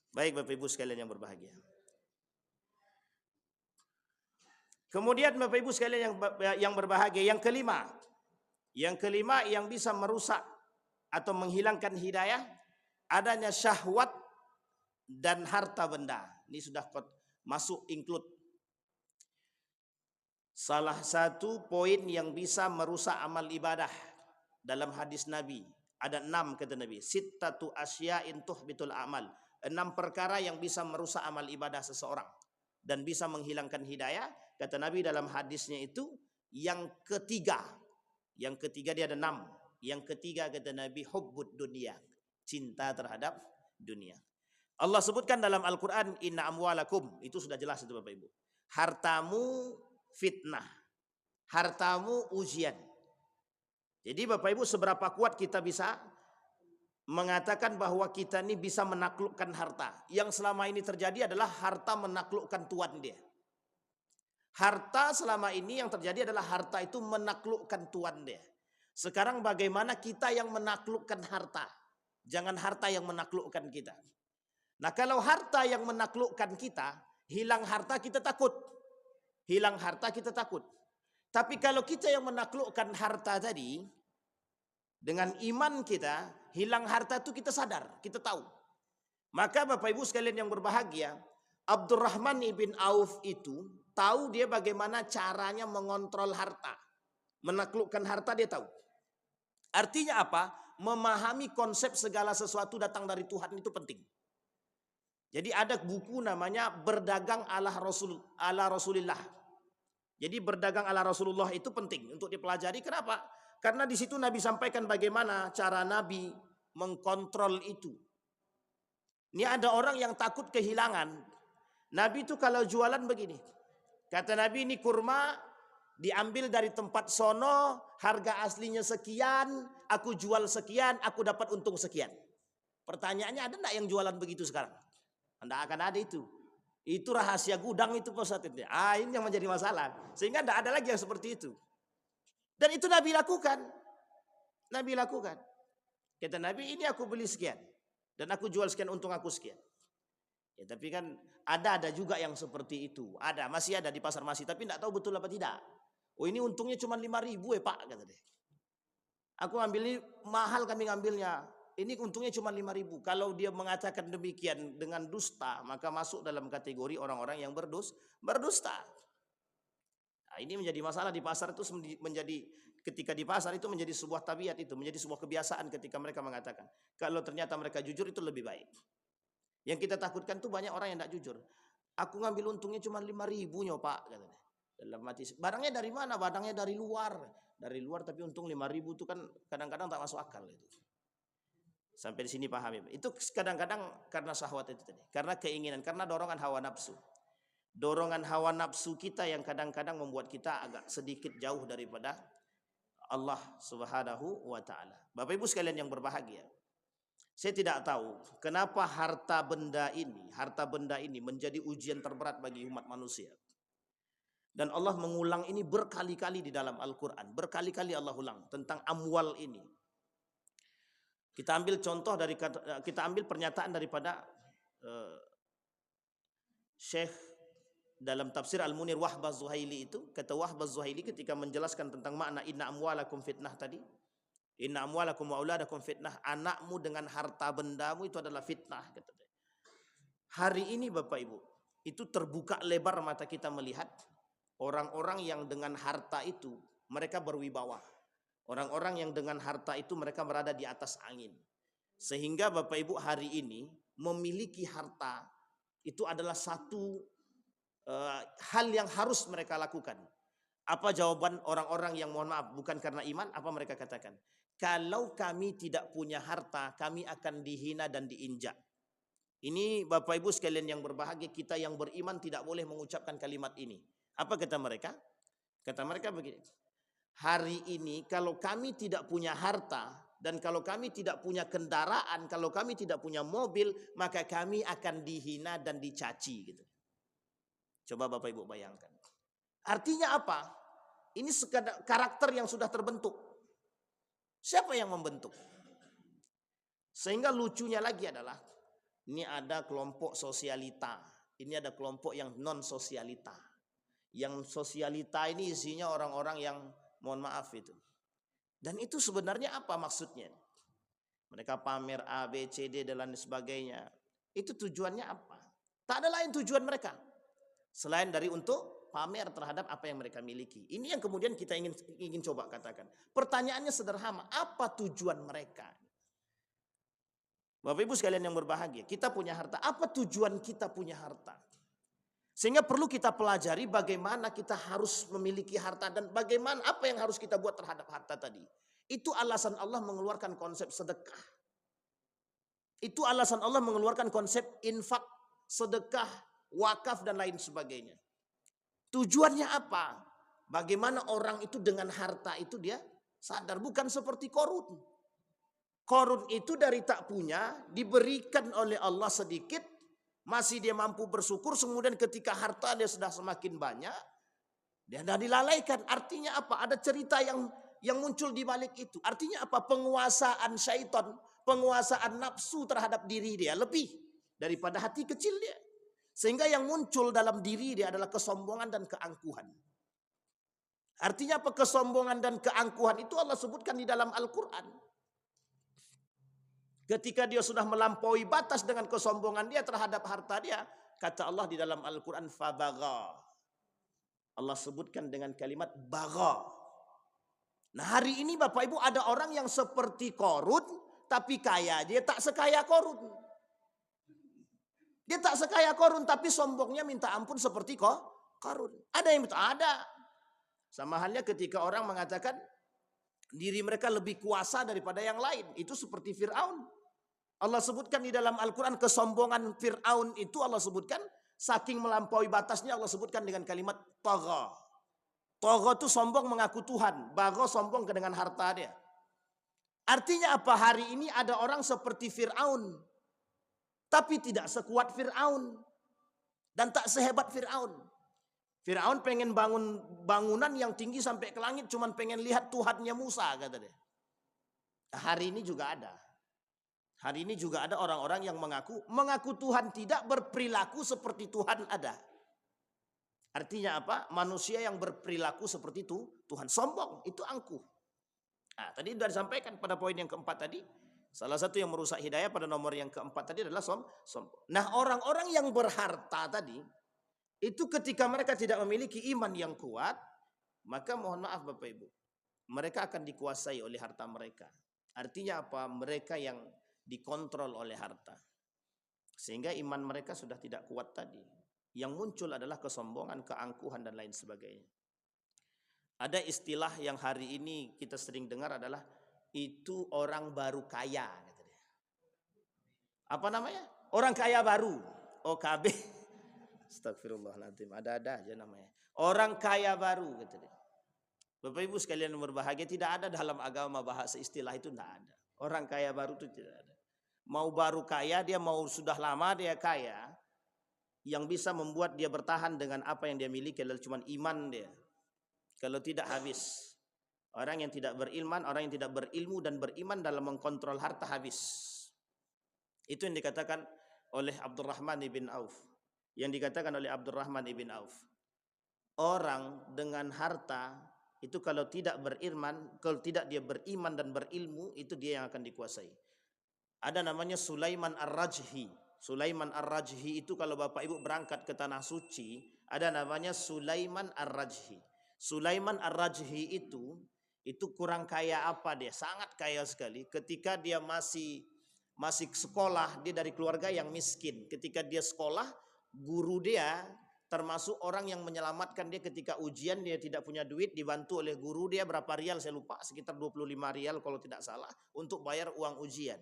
Baik Bapak Ibu sekalian yang berbahagia. Kemudian Bapak Ibu sekalian yang berbahagia, yang kelima yang bisa merusak atau menghilangkan hidayah adanya syahwat dan harta benda. Ini sudah masuk include. Salah satu poin yang bisa merusak amal ibadah dalam hadis Nabi ada 6 kata Nabi. Sittatu asya'in tuhbitul amal. 6 perkara yang bisa merusak amal ibadah seseorang dan bisa menghilangkan hidayah. Kata Nabi dalam hadisnya itu yang ketiga dia ada 6. Yang ketiga kata Nabi hubbud dunia, cinta terhadap dunia. Allah sebutkan dalam Al-Quran inna amwalakum, itu sudah jelas itu Bapak Ibu. Hartamu fitnah, hartamu ujian. Jadi Bapak Ibu seberapa kuat kita bisa mengatakan bahwa kita ini bisa menaklukkan harta. Yang selama ini terjadi adalah harta menaklukkan tuan dia. Harta selama ini yang terjadi adalah harta itu menaklukkan tuan dia. Sekarang bagaimana kita yang menaklukkan harta? Jangan harta yang menaklukkan kita. Nah kalau harta yang menaklukkan kita, hilang harta kita takut. Hilang harta kita takut. Tapi kalau kita yang menaklukkan harta tadi, dengan iman kita, hilang harta itu kita sadar, kita tahu. Maka Bapak Ibu sekalian yang berbahagia, Abdurrahman ibn Auf itu tahu dia bagaimana caranya mengontrol harta. Menaklukkan harta dia tahu. Artinya apa? Memahami konsep segala sesuatu datang dari Tuhan itu penting. Jadi ada buku namanya Berdagang ala Rasulullah. Jadi berdagang ala Rasulullah itu penting untuk dipelajari. Kenapa? Karena di situ Nabi sampaikan bagaimana cara Nabi mengkontrol itu. Ini ada orang yang takut kehilangan. Nabi itu kalau jualan begini. Kata Nabi ini kurma diambil dari tempat sono, harga aslinya sekian, aku jual sekian, aku dapat untung sekian. Pertanyaannya ada enggak yang jualan begitu sekarang? Tidak akan ada itu. Itu rahasia gudang itu Pak Ustadz. Ini yang menjadi masalah. Sehingga tidak ada lagi yang seperti itu. Dan itu Nabi lakukan. Nabi lakukan. Kata Nabi ini aku beli sekian. Dan aku jual sekian, untung aku sekian. Ya, tapi kan ada juga yang seperti itu. Masih ada di pasar masih. Tapi tidak tahu betul apa tidak. Oh ini untungnya cuma 5.000 ya Pak. Kata dia. Aku ambil ini mahal kami ngambilnya. Ini untungnya cuma 5.000. Kalau dia mengatakan demikian dengan dusta, maka masuk dalam kategori orang-orang yang berdusta. Nah, ini menjadi masalah di pasar itu ketika di pasar itu menjadi sebuah tabiat itu, menjadi sebuah kebiasaan ketika mereka mengatakan. Kalau ternyata mereka jujur itu lebih baik. Yang kita takutkan tuh banyak orang yang tidak jujur. Aku ngambil untungnya cuma 5.000 nyo Pak. Katanya. Dalam hati, barangnya dari mana? Barangnya dari luar. Dari luar tapi untung 5.000 itu kan kadang-kadang tak masuk akal itu. Sampai di sini paham ya. Itu kadang-kadang karena syahwat itu tadi. Karena keinginan, karena dorongan hawa nafsu. Dorongan hawa nafsu kita yang kadang-kadang membuat kita agak sedikit jauh daripada Allah Subhanahu wa taala. Bapak Ibu sekalian yang berbahagia. Saya tidak tahu kenapa harta benda ini menjadi ujian terberat bagi umat manusia. Dan Allah mengulang ini berkali-kali di dalam Al-Qur'an. Berkali-kali Allah ulang tentang amwal ini. Kita ambil pernyataan daripada Syekh dalam tafsir Al-Munir Wahbah Zuhaili itu. Kata Wahbah Zuhaili ketika menjelaskan tentang makna inna amwalakum fitnah tadi. Inna amwalakum wa auladakum fitnah. Anakmu dengan harta bendamu itu adalah fitnah. Kata dia. Hari ini Bapak Ibu, itu terbuka lebar mata kita melihat orang-orang yang dengan harta itu mereka berwibawa. Orang-orang yang dengan harta itu mereka berada di atas angin. Sehingga Bapak Ibu hari ini memiliki harta itu adalah satu hal yang harus mereka lakukan. Apa jawaban orang-orang yang mohon maaf bukan karena iman? Apa mereka katakan? kalau kami tidak punya harta, kami akan dihina dan diinjak. Ini Bapak Ibu sekalian yang berbahagia, kita yang beriman tidak boleh mengucapkan kalimat ini. Apa kata mereka? Kata mereka begini, hari ini kalau kami tidak punya harta, dan kalau kami tidak punya kendaraan, kalau kami tidak punya mobil, maka kami akan dihina dan dicaci gitu. Coba Bapak Ibu bayangkan. Artinya apa? Ini sekadar karakter yang sudah terbentuk. Siapa yang membentuk? Sehingga lucunya lagi adalah, ini ada kelompok sosialita, ini ada kelompok yang non sosialita. Yang sosialita ini isinya orang-orang yang mohon maaf itu. Dan itu sebenarnya apa maksudnya? Mereka pamer A, B, C, D dan lain sebagainya. Itu tujuannya apa? Tak ada lain tujuan mereka selain dari untuk pamer terhadap apa yang mereka miliki. Ini yang kemudian kita ingin coba katakan. Pertanyaannya sederhana, apa tujuan mereka? Bapak Ibu sekalian yang berbahagia, kita punya harta. Apa tujuan kita punya harta? Sehingga perlu kita pelajari bagaimana kita harus memiliki harta dan bagaimana apa yang harus kita buat terhadap harta tadi. Itu alasan Allah mengeluarkan konsep sedekah. Itu alasan Allah mengeluarkan konsep infak, sedekah, wakaf dan lain sebagainya. Tujuannya apa? Bagaimana orang itu dengan harta itu dia sadar, bukan seperti Korun. Korun itu dari tak punya diberikan oleh Allah sedikit, masih dia mampu bersyukur, kemudian ketika harta dia sudah semakin banyak, dia sudah dilalaikan. Artinya apa? Ada cerita yang muncul di balik itu. Artinya apa? Penguasaan syaitan, penguasaan nafsu terhadap diri dia lebih daripada hati kecil dia. Sehingga yang muncul dalam diri dia adalah kesombongan dan keangkuhan. Artinya apa? Kesombongan dan keangkuhan itu Allah sebutkan di dalam Al-Quran. Ketika dia sudah melampaui batas dengan kesombongan dia terhadap harta dia, kata Allah di dalam Al-Quran, fabagha. Allah sebutkan dengan kalimat bagha. Nah hari ini Bapak Ibu ada orang yang seperti Korun, tapi kaya. Dia tak sekaya Korun. Dia tak sekaya Korun, tapi sombongnya minta ampun seperti Korun. Ada yang betul? Ada. Sama halnya ketika orang mengatakan diri mereka lebih kuasa daripada yang lain. Itu seperti Fir'aun. Allah sebutkan di dalam Al-Quran kesombongan Fir'aun itu Allah sebutkan. Saking melampaui batasnya Allah sebutkan dengan kalimat tagha. Tagha itu sombong mengaku Tuhan. Bagha sombong dengan harta dia. Artinya apa? Hari ini ada orang seperti Fir'aun. Tapi tidak sekuat Fir'aun. Dan tak sehebat Fir'aun. Fir'aun pengen bangun bangunan yang tinggi sampai ke langit. Cuman pengen lihat Tuhannya Musa kata dia. Hari ini juga ada. Hari ini juga ada orang-orang yang mengaku Tuhan tidak berperilaku seperti Tuhan ada. Artinya apa? Manusia yang berperilaku seperti itu, Tuhan sombong, itu angkuh. Nah, tadi sudah disampaikan pada poin yang keempat tadi. Salah satu yang merusak hidayah pada nomor yang keempat tadi adalah sombong. Nah orang-orang yang berharta tadi, itu ketika mereka tidak memiliki iman yang kuat, maka mohon maaf Bapak Ibu, mereka akan dikuasai oleh harta mereka. Artinya apa? Mereka yang dikontrol oleh harta. Sehingga iman mereka sudah tidak kuat tadi. Yang muncul adalah kesombongan, keangkuhan dan lain sebagainya. Ada istilah yang hari ini kita sering dengar adalah itu orang baru kaya. Apa namanya? Orang kaya baru. OKB. Astagfirullahaladzim. Ada-ada aja namanya. Orang kaya baru. Gitu deh. Bapak Ibu sekalian yang berbahagia, tidak ada dalam agama bahasa istilah itu, tidak ada. Orang kaya baru itu tidak ada. Mau baru kaya, dia mau sudah lama dia kaya. Yang bisa membuat dia bertahan dengan apa yang dia miliki adalah cuma iman dia. Kalau tidak habis. Orang yang tidak beriman, orang yang tidak berilmu dan beriman dalam mengkontrol harta habis. Itu yang dikatakan oleh Abdurrahman ibn Auf. Yang dikatakan oleh Abdurrahman ibn Auf. Orang dengan harta itu kalau tidak beriman, kalau tidak dia beriman dan berilmu, itu dia yang akan dikuasai. Ada namanya Sulaiman Ar-Rajhi. Sulaiman Ar-Rajhi itu kalau Bapak Ibu berangkat ke Tanah Suci, ada namanya Sulaiman Ar-Rajhi. Sulaiman Ar-Rajhi itu kurang kaya apa dia? Sangat kaya sekali. Ketika dia masih sekolah, dia dari keluarga yang miskin. Ketika dia sekolah, guru dia termasuk orang yang menyelamatkan dia ketika ujian, dia tidak punya duit, dibantu oleh guru dia berapa rial saya lupa, sekitar 25 rial kalau tidak salah, untuk bayar uang ujian.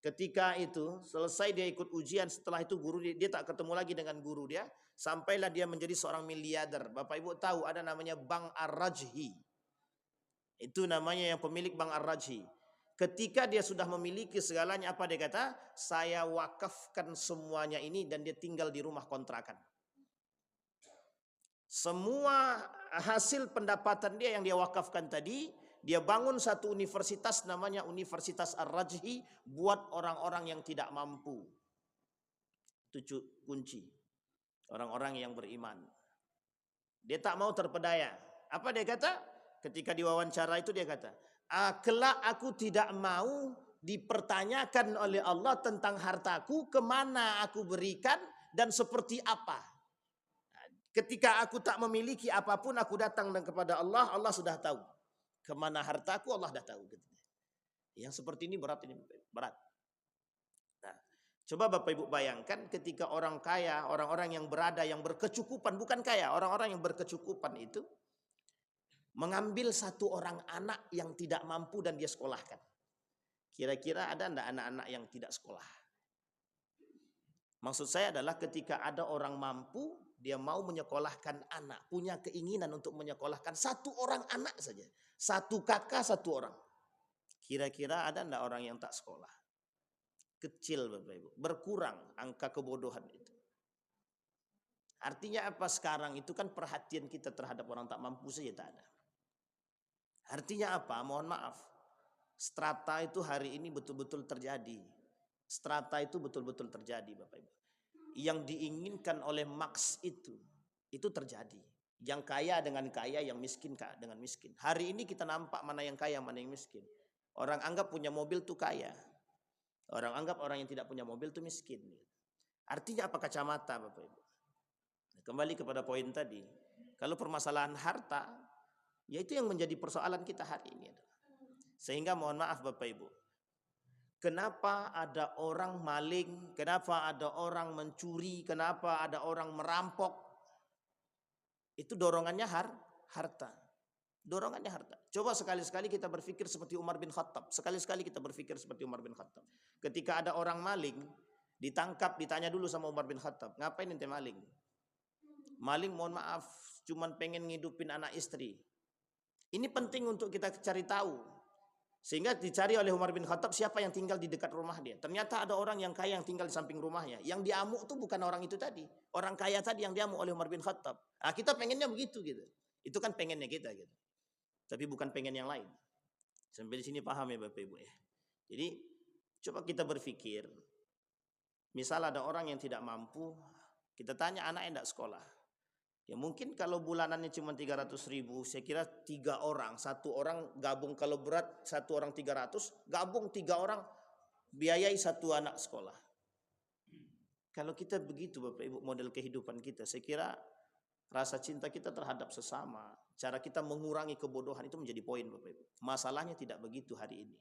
Ketika itu selesai dia ikut ujian, setelah itu guru dia tak ketemu lagi dengan guru dia, sampailah dia menjadi seorang miliarder. Bapak Ibu tahu ada namanya Bank Ar-Rajhi. Itu namanya yang pemilik Bank Ar-Rajhi. Ketika dia sudah memiliki segalanya, apa dia kata? Saya wakafkan semuanya ini, dan dia tinggal di rumah kontrakan. Semua hasil pendapatan dia yang dia wakafkan tadi, dia bangun satu universitas namanya Universitas Ar-Rajhi buat orang-orang yang tidak mampu. Itu kunci. Orang-orang yang beriman. Dia tak mau terpedaya. Apa dia kata? Ketika diwawancara itu dia kata, kelak aku tidak mau dipertanyakan oleh Allah tentang hartaku, kemana aku berikan dan seperti apa. Ketika aku tak memiliki apapun, aku datang kepada Allah, Allah sudah tahu. Kemana hartaku, Allah sudah tahu. Yang seperti ini berat, ini berat. Nah, coba Bapak Ibu bayangkan ketika orang kaya, orang-orang yang berada, yang berkecukupan, bukan kaya, orang-orang yang berkecukupan itu mengambil satu orang anak yang tidak mampu dan dia sekolahkan. Kira-kira ada enggak anak-anak yang tidak sekolah? Maksud saya adalah ketika ada orang mampu, dia mau menyekolahkan anak, punya keinginan untuk menyekolahkan satu orang anak saja. Satu kakak, satu orang. Kira-kira ada enggak orang yang tak sekolah? Kecil Bapak Ibu, berkurang angka kebodohan itu. Artinya apa sekarang? Itu kan perhatian kita terhadap orang tak mampu saja tak ada. Artinya apa? Mohon maaf. Strata itu hari ini betul-betul terjadi. Strata itu betul-betul terjadi Bapak Ibu. Yang diinginkan oleh Marx itu terjadi. Yang kaya dengan kaya, yang miskin dengan miskin. Hari ini kita nampak mana yang kaya, mana yang miskin. Orang anggap punya mobil itu kaya. Orang anggap orang yang tidak punya mobil itu miskin. Artinya apa kacamata Bapak Ibu? Kembali kepada poin tadi. Kalau permasalahan harta, ya itu yang menjadi persoalan kita hari ini. Sehingga mohon maaf Bapak Ibu, kenapa ada orang maling, kenapa ada orang mencuri, kenapa ada orang merampok? Itu dorongannya harta. Dorongannya harta. Coba sekali-sekali kita berpikir seperti Umar bin Khattab. Sekali-sekali kita berpikir seperti Umar bin Khattab. Ketika ada orang maling, ditangkap, ditanya dulu sama Umar bin Khattab, ngapain ente maling? Maling mohon maaf, cuman pengen ngidupin anak istri. Ini penting untuk kita cari tahu. Sehingga dicari oleh Umar bin Khattab siapa yang tinggal di dekat rumah dia. Ternyata ada orang yang kaya yang tinggal di samping rumahnya. Yang diamuk tuh bukan orang itu tadi. Orang kaya tadi yang diamuk oleh Umar bin Khattab. Nah, kita pengennya begitu gitu. Itu kan pengennya kita gitu. Tapi bukan pengen yang lain. Sampai di sini paham ya Bapak Ibu ya. Jadi coba kita berpikir. Misal ada orang yang tidak mampu. Kita tanya anaknya tidak sekolah. Ya mungkin kalau bulanannya cuma 300.000, saya kira 3 orang, 1 orang gabung, kalau berat 1 orang 300, gabung 3 orang biayai 1 anak sekolah. Kalau kita begitu Bapak Ibu model kehidupan kita, saya kira rasa cinta kita terhadap sesama, cara kita mengurangi kebodohan itu menjadi poin Bapak Ibu. Masalahnya tidak begitu hari ini.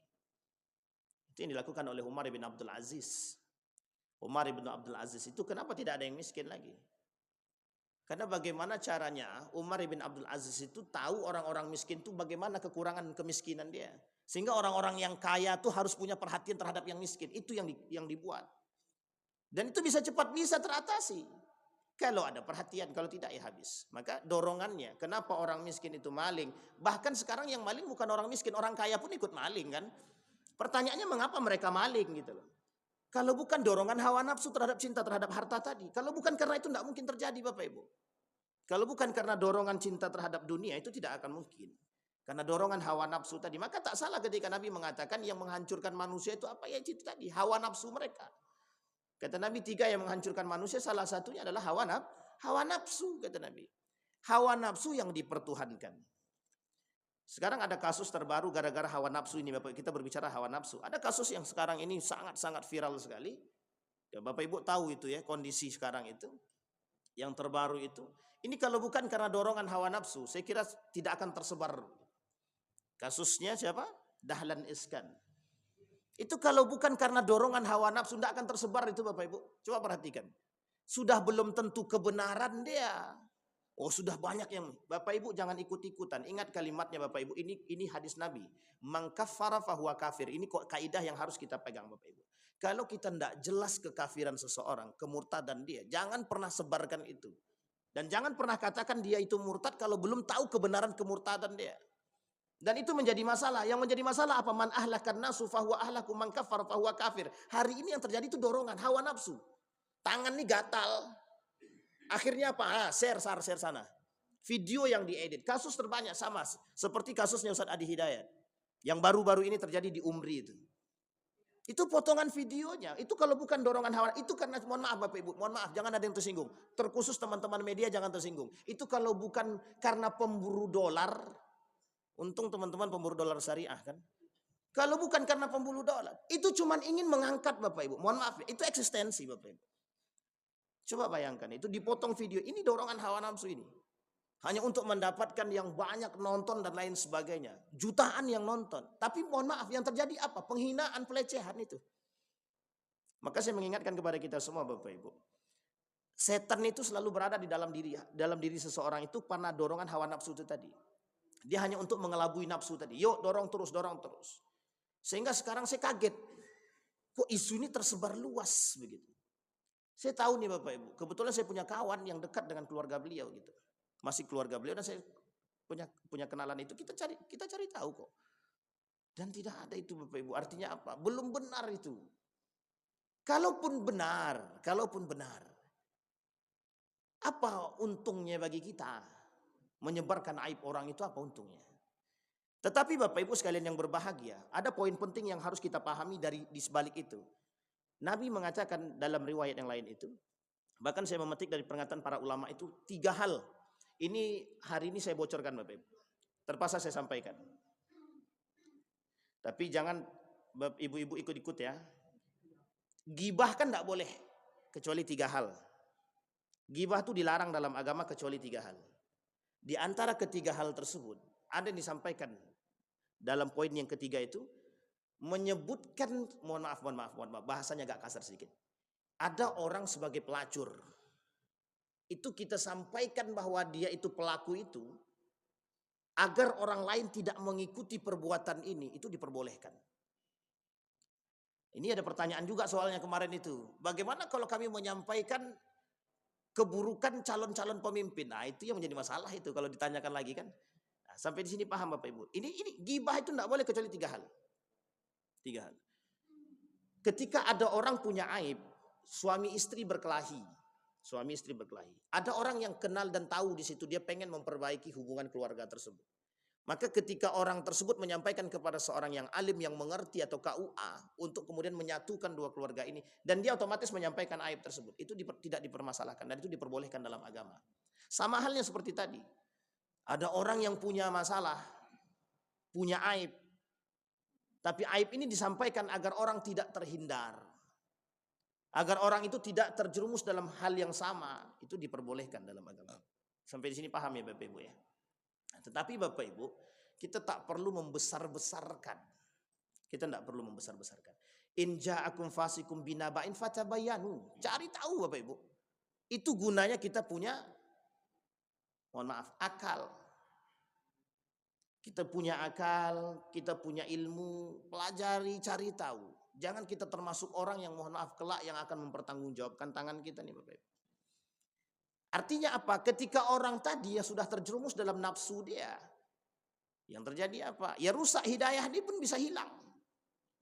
Itu yang dilakukan oleh Umar bin Abdul Aziz. Umar bin Abdul Aziz itu kenapa tidak ada yang miskin lagi? Karena bagaimana caranya Umar bin Abdul Aziz itu tahu orang-orang miskin itu bagaimana kekurangan kemiskinan dia. Sehingga orang-orang yang kaya itu harus punya perhatian terhadap yang miskin. Itu yang dibuat. Dan itu bisa cepat bisa teratasi. Kalau ada perhatian, kalau tidak ya habis. Maka dorongannya, kenapa orang miskin itu maling? Bahkan sekarang yang maling bukan orang miskin, orang kaya pun ikut maling kan. Pertanyaannya mengapa mereka maling gitu loh. Kalau bukan dorongan hawa nafsu terhadap cinta terhadap harta tadi. Kalau bukan karena itu tidak mungkin terjadi Bapak Ibu. Kalau bukan karena dorongan cinta terhadap dunia itu tidak akan mungkin. Karena dorongan hawa nafsu tadi. Maka tak salah ketika Nabi mengatakan yang menghancurkan manusia itu apa? Ya itu tadi, hawa nafsu mereka. Kata Nabi 3 yang menghancurkan manusia salah satunya adalah hawa nafsu kata Nabi. Hawa nafsu yang dipertuhankan. Sekarang ada kasus terbaru gara-gara hawa nafsu ini Bapak. Kita berbicara hawa nafsu. Ada kasus yang sekarang ini sangat-sangat viral sekali. Ya, Bapak Ibu tahu itu ya kondisi sekarang itu. Yang terbaru itu. Ini kalau bukan karena dorongan hawa nafsu, saya kira tidak akan tersebar. Kasusnya siapa? Dahlan Iskan. Itu kalau bukan karena dorongan hawa nafsu, tidak akan tersebar itu Bapak Ibu. Coba perhatikan. sudah belum tentu kebenaran dia. Oh, sudah banyak yang Bapak Ibu jangan ikut-ikutan. Ingat kalimatnya Bapak Ibu. Ini hadis Nabi. Man kaffara fahuwa kafir. Ini kok kaidah yang harus kita pegang Bapak Ibu. Kalau kita tidak jelas kekafiran seseorang, kemurtadan dia, jangan pernah sebarkan itu. Dan jangan pernah katakan dia itu murtad kalau belum tahu kebenaran kemurtadan dia. Dan itu menjadi masalah. Yang menjadi masalah apa? Man ahlakan nasu fahuwa ahlaku man kaffara fahuwa kafir. Hari ini yang terjadi itu dorongan hawa nafsu. Tangan nih gatal. Akhirnya apa? Share sana. Video yang diedit. Kasus terbanyak sama. Seperti kasusnya Ustaz Adi Hidayat. Yang baru-baru ini terjadi di Umri itu. Itu potongan videonya. Itu kalau bukan dorongan hawa. Itu karena, mohon maaf Bapak Ibu. Mohon maaf, jangan ada yang tersinggung. Terkhusus teman-teman media jangan tersinggung. Itu kalau bukan karena pemburu dolar. Untung teman-teman pemburu dolar syariah kan. Kalau bukan karena pemburu dolar. Itu cuman ingin mengangkat Bapak Ibu. Mohon maaf, itu eksistensi Bapak Ibu. Coba bayangkan, itu dipotong video. Ini dorongan hawa nafsu ini. Hanya untuk mendapatkan yang banyak nonton dan lain sebagainya. Jutaan yang nonton. Tapi mohon maaf, yang terjadi apa? Penghinaan, pelecehan itu. Maka saya mengingatkan kepada kita semua Bapak Ibu. Setan itu selalu berada di dalam diri seseorang itu karena dorongan hawa nafsu itu tadi. Dia hanya untuk mengelabui nafsu tadi. Yuk dorong terus. Sehingga sekarang saya kaget. Kok isu ini tersebar luas begitu. Saya tahu nih Bapak Ibu, kebetulan saya punya kawan yang dekat dengan keluarga beliau gitu. Masih keluarga beliau dan saya punya kenalan itu, kita cari tahu kok. Dan tidak ada itu Bapak Ibu. Artinya apa? Belum benar itu. Kalaupun benar, apa untungnya bagi kita? Menyebarkan aib orang itu apa untungnya? Tetapi Bapak Ibu sekalian yang berbahagia, ada poin penting yang harus kita pahami di sebalik itu. Nabi mengatakan dalam riwayat yang lain itu, bahkan saya memetik dari pernyataan para ulama itu 3 hal. Ini hari ini saya bocorkan Bapak Ibu. Terpaksa saya sampaikan. Tapi jangan ibu-ibu ikut-ikut ya. Gibah kan tidak boleh kecuali 3 hal. Gibah itu dilarang dalam agama kecuali 3 hal. Di antara ketiga hal tersebut ada yang disampaikan dalam poin yang ketiga itu, menyebutkan, mohon maaf, bahasanya agak kasar sedikit. Ada orang sebagai pelacur. Itu kita sampaikan bahwa dia itu pelaku itu, agar orang lain tidak mengikuti perbuatan ini, itu diperbolehkan. Ini ada pertanyaan juga soalnya kemarin itu. Bagaimana kalau kami menyampaikan keburukan calon-calon pemimpin? Nah itu yang menjadi masalah itu kalau ditanyakan lagi kan. Nah, sampai di sini paham Bapak Ibu. Ini gibah itu tidak boleh kecuali 3 hal. 3 hal. Ketika ada orang punya aib, suami istri berkelahi. Ada orang yang kenal dan tahu di situ dia pengen memperbaiki hubungan keluarga tersebut. Maka ketika orang tersebut menyampaikan kepada seorang yang alim yang mengerti atau KUA untuk kemudian menyatukan 2 keluarga ini dan dia otomatis menyampaikan aib tersebut, itu tidak dipermasalahkan dan itu diperbolehkan dalam agama. Sama halnya seperti tadi. Ada orang yang punya masalah, punya aib. Tapi aib ini disampaikan agar orang tidak terhindar. Agar orang itu tidak terjerumus dalam hal yang sama. Itu diperbolehkan dalam agama. Sampai di sini paham ya Bapak Ibu ya. Tetapi Bapak Ibu, kita tak perlu membesar-besarkan. In ja'akum fasikum binaba'in fatabayyanu. Cari tahu Bapak Ibu. Itu gunanya kita punya, mohon maaf, akal. Kita punya akal, kita punya ilmu, pelajari, cari tahu. Jangan kita termasuk orang yang mohon maaf kelak yang akan mempertanggungjawabkan tangan kita nih Bapak Ibu. Artinya apa? Ketika orang tadi yang sudah terjerumus dalam nafsu dia, yang terjadi apa? Ya rusak hidayah dia pun bisa hilang.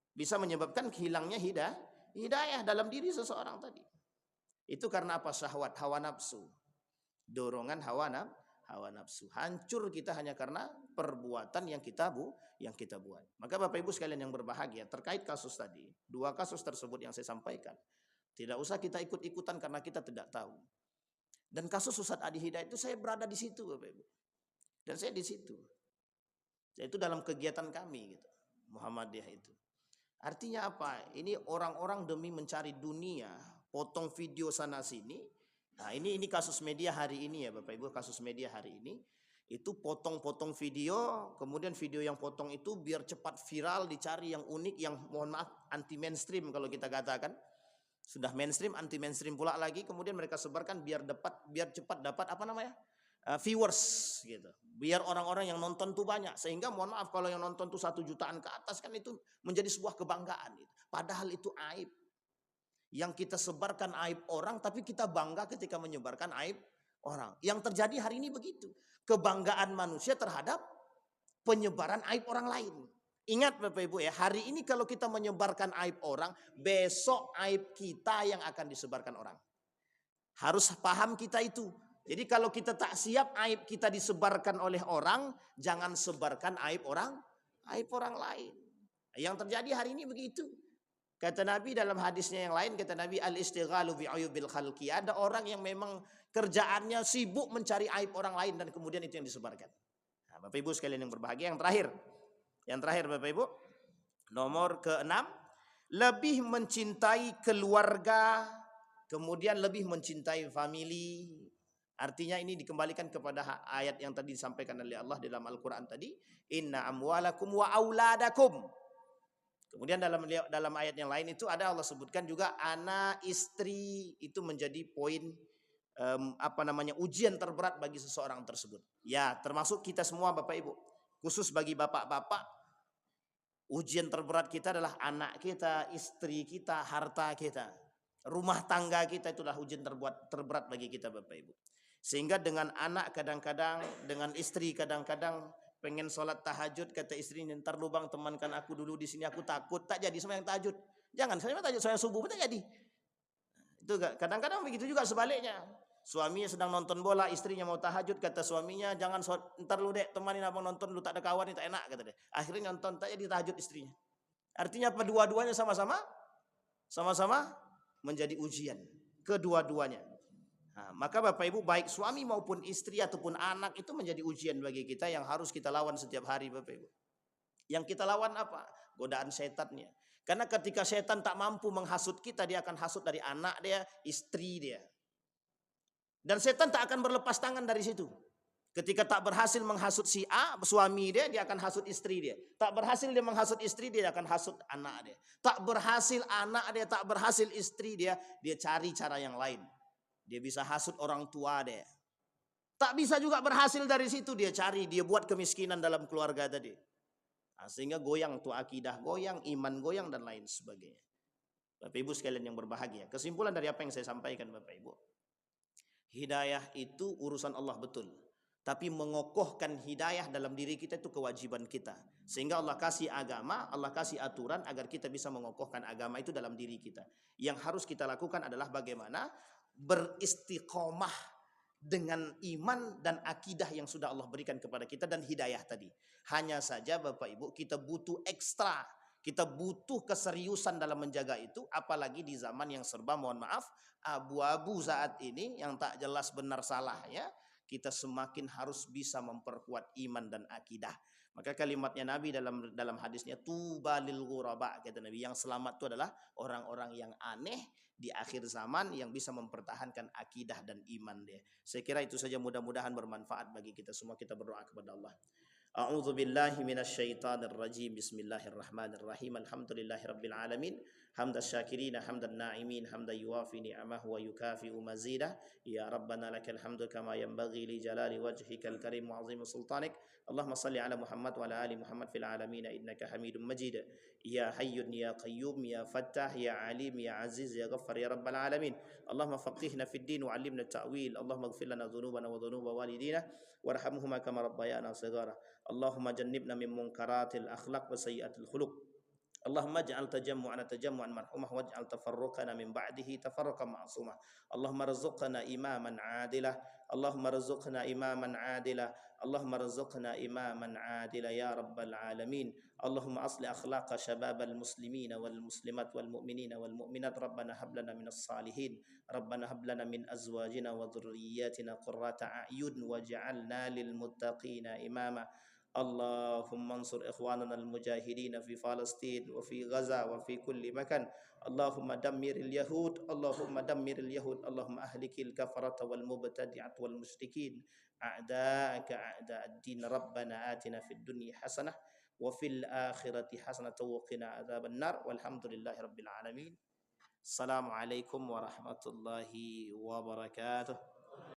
Bisa menyebabkan hilangnya hidayah dalam diri seseorang tadi. Itu karena apa? Syahwat, hawa nafsu. Dorongan hawa nafsu. Hancur kita hanya karena perbuatan yang kita buat. Maka Bapak Ibu sekalian yang berbahagia, terkait kasus tadi, 2 kasus tersebut yang saya sampaikan, tidak usah kita ikut-ikutan karena kita tidak tahu. Dan kasus Ustaz Adi Hidayat itu saya berada di situ Bapak Ibu. Dan saya di situ. Saya itu dalam kegiatan kami gitu, Muhammadiyah itu. Artinya apa? Ini orang-orang demi mencari dunia, potong video sana sini. Nah ini kasus media hari ini ya Bapak Ibu, kasus media hari ini. Itu potong-potong video, kemudian video yang potong itu biar cepat viral, dicari yang unik, yang mohon maaf anti mainstream kalau kita katakan. Sudah mainstream, anti mainstream pula lagi, kemudian mereka sebarkan biar cepat dapat apa namanya? Viewers gitu. Biar orang-orang yang nonton tuh banyak, sehingga mohon maaf kalau yang nonton tuh 1 jutaan ke atas kan itu menjadi sebuah kebanggaan gitu. Padahal itu aib. Yang kita sebarkan aib orang, tapi kita bangga ketika menyebarkan aib orang. Yang terjadi hari ini begitu. Kebanggaan manusia terhadap penyebaran aib orang lain. Ingat Bapak Ibu ya, hari ini kalau kita menyebarkan aib orang, besok aib kita yang akan disebarkan orang. Harus paham kita itu. Jadi kalau kita tak siap aib kita disebarkan oleh orang, jangan sebarkan aib orang lain. Yang terjadi hari ini begitu. Kata Nabi dalam hadisnya yang lain, kata Nabi al-istighalu bi'uyubil khalqi. Ada orang yang memang kerjaannya sibuk mencari aib orang lain dan kemudian itu yang disebarkan. Nah, Bapak Ibu sekalian yang berbahagia, yang terakhir Bapak Ibu, nomor ke-6, lebih mencintai keluarga, kemudian lebih mencintai family. Artinya ini dikembalikan kepada ayat yang tadi disampaikan oleh Allah dalam Al-Quran tadi, inna amwalakum wa auladakum. Kemudian dalam ayat yang lain itu ada Allah sebutkan juga anak istri itu menjadi poin ujian terberat bagi seseorang tersebut. Ya, termasuk kita semua Bapak Ibu. Khusus bagi bapak-bapak, ujian terberat kita adalah anak kita, istri kita, harta kita, rumah tangga kita, itulah ujian terberat bagi kita Bapak Ibu. Sehingga dengan anak kadang-kadang, dengan istri kadang-kadang pengen sholat tahajud, kata istrinya, ntar lubang temankan aku dulu di sini, aku takut, tak jadi sembahyang tahajud. Jangan, saya tahajud saya subuh tak jadi. Itu kadang-kadang begitu juga sebaliknya. Suaminya sedang nonton bola, istrinya mau tahajud, kata suaminya, jangan ntar lu dek temanin abang nonton, lu tak ada kawan, tak enak, kata dia. Akhirnya nonton, tak jadi tahajud istrinya. Artinya apa? Dua-duanya sama-sama menjadi ujian. Kedua-duanya. Nah, maka Bapak Ibu, baik suami maupun istri ataupun anak itu menjadi ujian bagi kita yang harus kita lawan setiap hari Bapak Ibu. Yang kita lawan apa? Godaan setannya. Karena ketika setan tak mampu menghasut kita, dia akan hasut dari anak dia, istri dia. Dan setan tak akan berlepas tangan dari situ. Ketika tak berhasil menghasut si A, suami dia akan hasut istri dia. Tak berhasil dia menghasut istri dia akan hasut anak dia. Tak berhasil anak dia, tak berhasil istri dia cari cara yang lain. Dia bisa hasut orang tua dia. Tak bisa juga berhasil dari situ, dia buat kemiskinan dalam keluarga tadi. Nah, sehingga goyang tuh akidah goyang, iman goyang dan lain sebagainya. Bapak Ibu sekalian yang berbahagia, kesimpulan dari apa yang saya sampaikan Bapak Ibu, hidayah itu urusan Allah betul. Tapi mengokohkan hidayah dalam diri kita itu kewajiban kita. Sehingga Allah kasih agama, Allah kasih aturan agar kita bisa mengokohkan agama itu dalam diri kita. Yang harus kita lakukan adalah bagaimana beristiqomah dengan iman dan akidah yang sudah Allah berikan kepada kita dan hidayah tadi. Hanya saja Bapak Ibu, kita butuh ekstra. Kita butuh keseriusan dalam menjaga itu, apalagi di zaman yang serba, mohon maaf, abu-abu saat ini, yang tak jelas benar salahnya. Kita semakin harus bisa memperkuat iman dan akidah. Maka kalimatnya Nabi dalam hadisnya, tuba lil ghuraba, kata Nabi, yang selamat itu adalah orang-orang yang aneh di akhir zaman yang bisa mempertahankan akidah dan iman dia. Saya kira itu saja, mudah-mudahan bermanfaat bagi kita semua. Kita berdoa kepada Allah. A'udzu billahi minasyaitonir rajim. Bismillahirrahmanirrahim. Alhamdulillahirabbil alamin. Hamdas syakirina hamdan na'imin hamdan yuwafi ni'amahu wa yukafi'u mazidah. Ya Rabbana lakal hamdu kama yanbaghi li jalali wajhikal karim wa 'azimi sultanik. Allahumma salli ala Muhammad wa ala ali Muhammad fil alamin innaka Hamidum Majid. Ya Hayyun ya Qayyum ya Fattah ya Alim ya Aziz ya Ghaffar ya Rabbal alamin. Allahumma faqihna fid din wa 'allimna ta'wil. Allahumma ighfir lana dhunubana wa dhunuba walidina warhamhuma kama rabbayana shighara. Allahumma jannibna min munkaratil akhlaq wa sayyiatil khuluq. Allahumma ij'al tajammu'ana tajammu'an marhumah waj'al tafarruqana min ba'dihi tafarruqan ma'sumah. Allahumma rzuqna imaman 'adilah. Allahumma rzuqna imaman 'adilah. Allahumma rzuqna imaman 'adilah ya rabbal alamin. Allahumma asli akhlaqa syababal muslimina wal muslimat wal mu'minina wal mu'minat. Rabbana hab lana minas salihin. Rabbana hab lana min azwajina wa dhurriyyatina qurrata a'yun waj'alna lil muttaqina imama. Allahumma ansur ikhwanana al-mujahidin fi Palestin wa fi Gaza wa fi kulli makan. Allahumma dammiril yahud, Allahumma dammiril yahud, Allahumma ahlikil kafarata wal mubtadi'at wal musyrikin a'da'aka a'da'ad din. Rabbana atina fid dunya hasanah wa fil akhirati hasanah wa qina adzaban nar. Walhamdulillahi rabbil alamin. Assalamualaikum warahmatullahi wabarakatuh.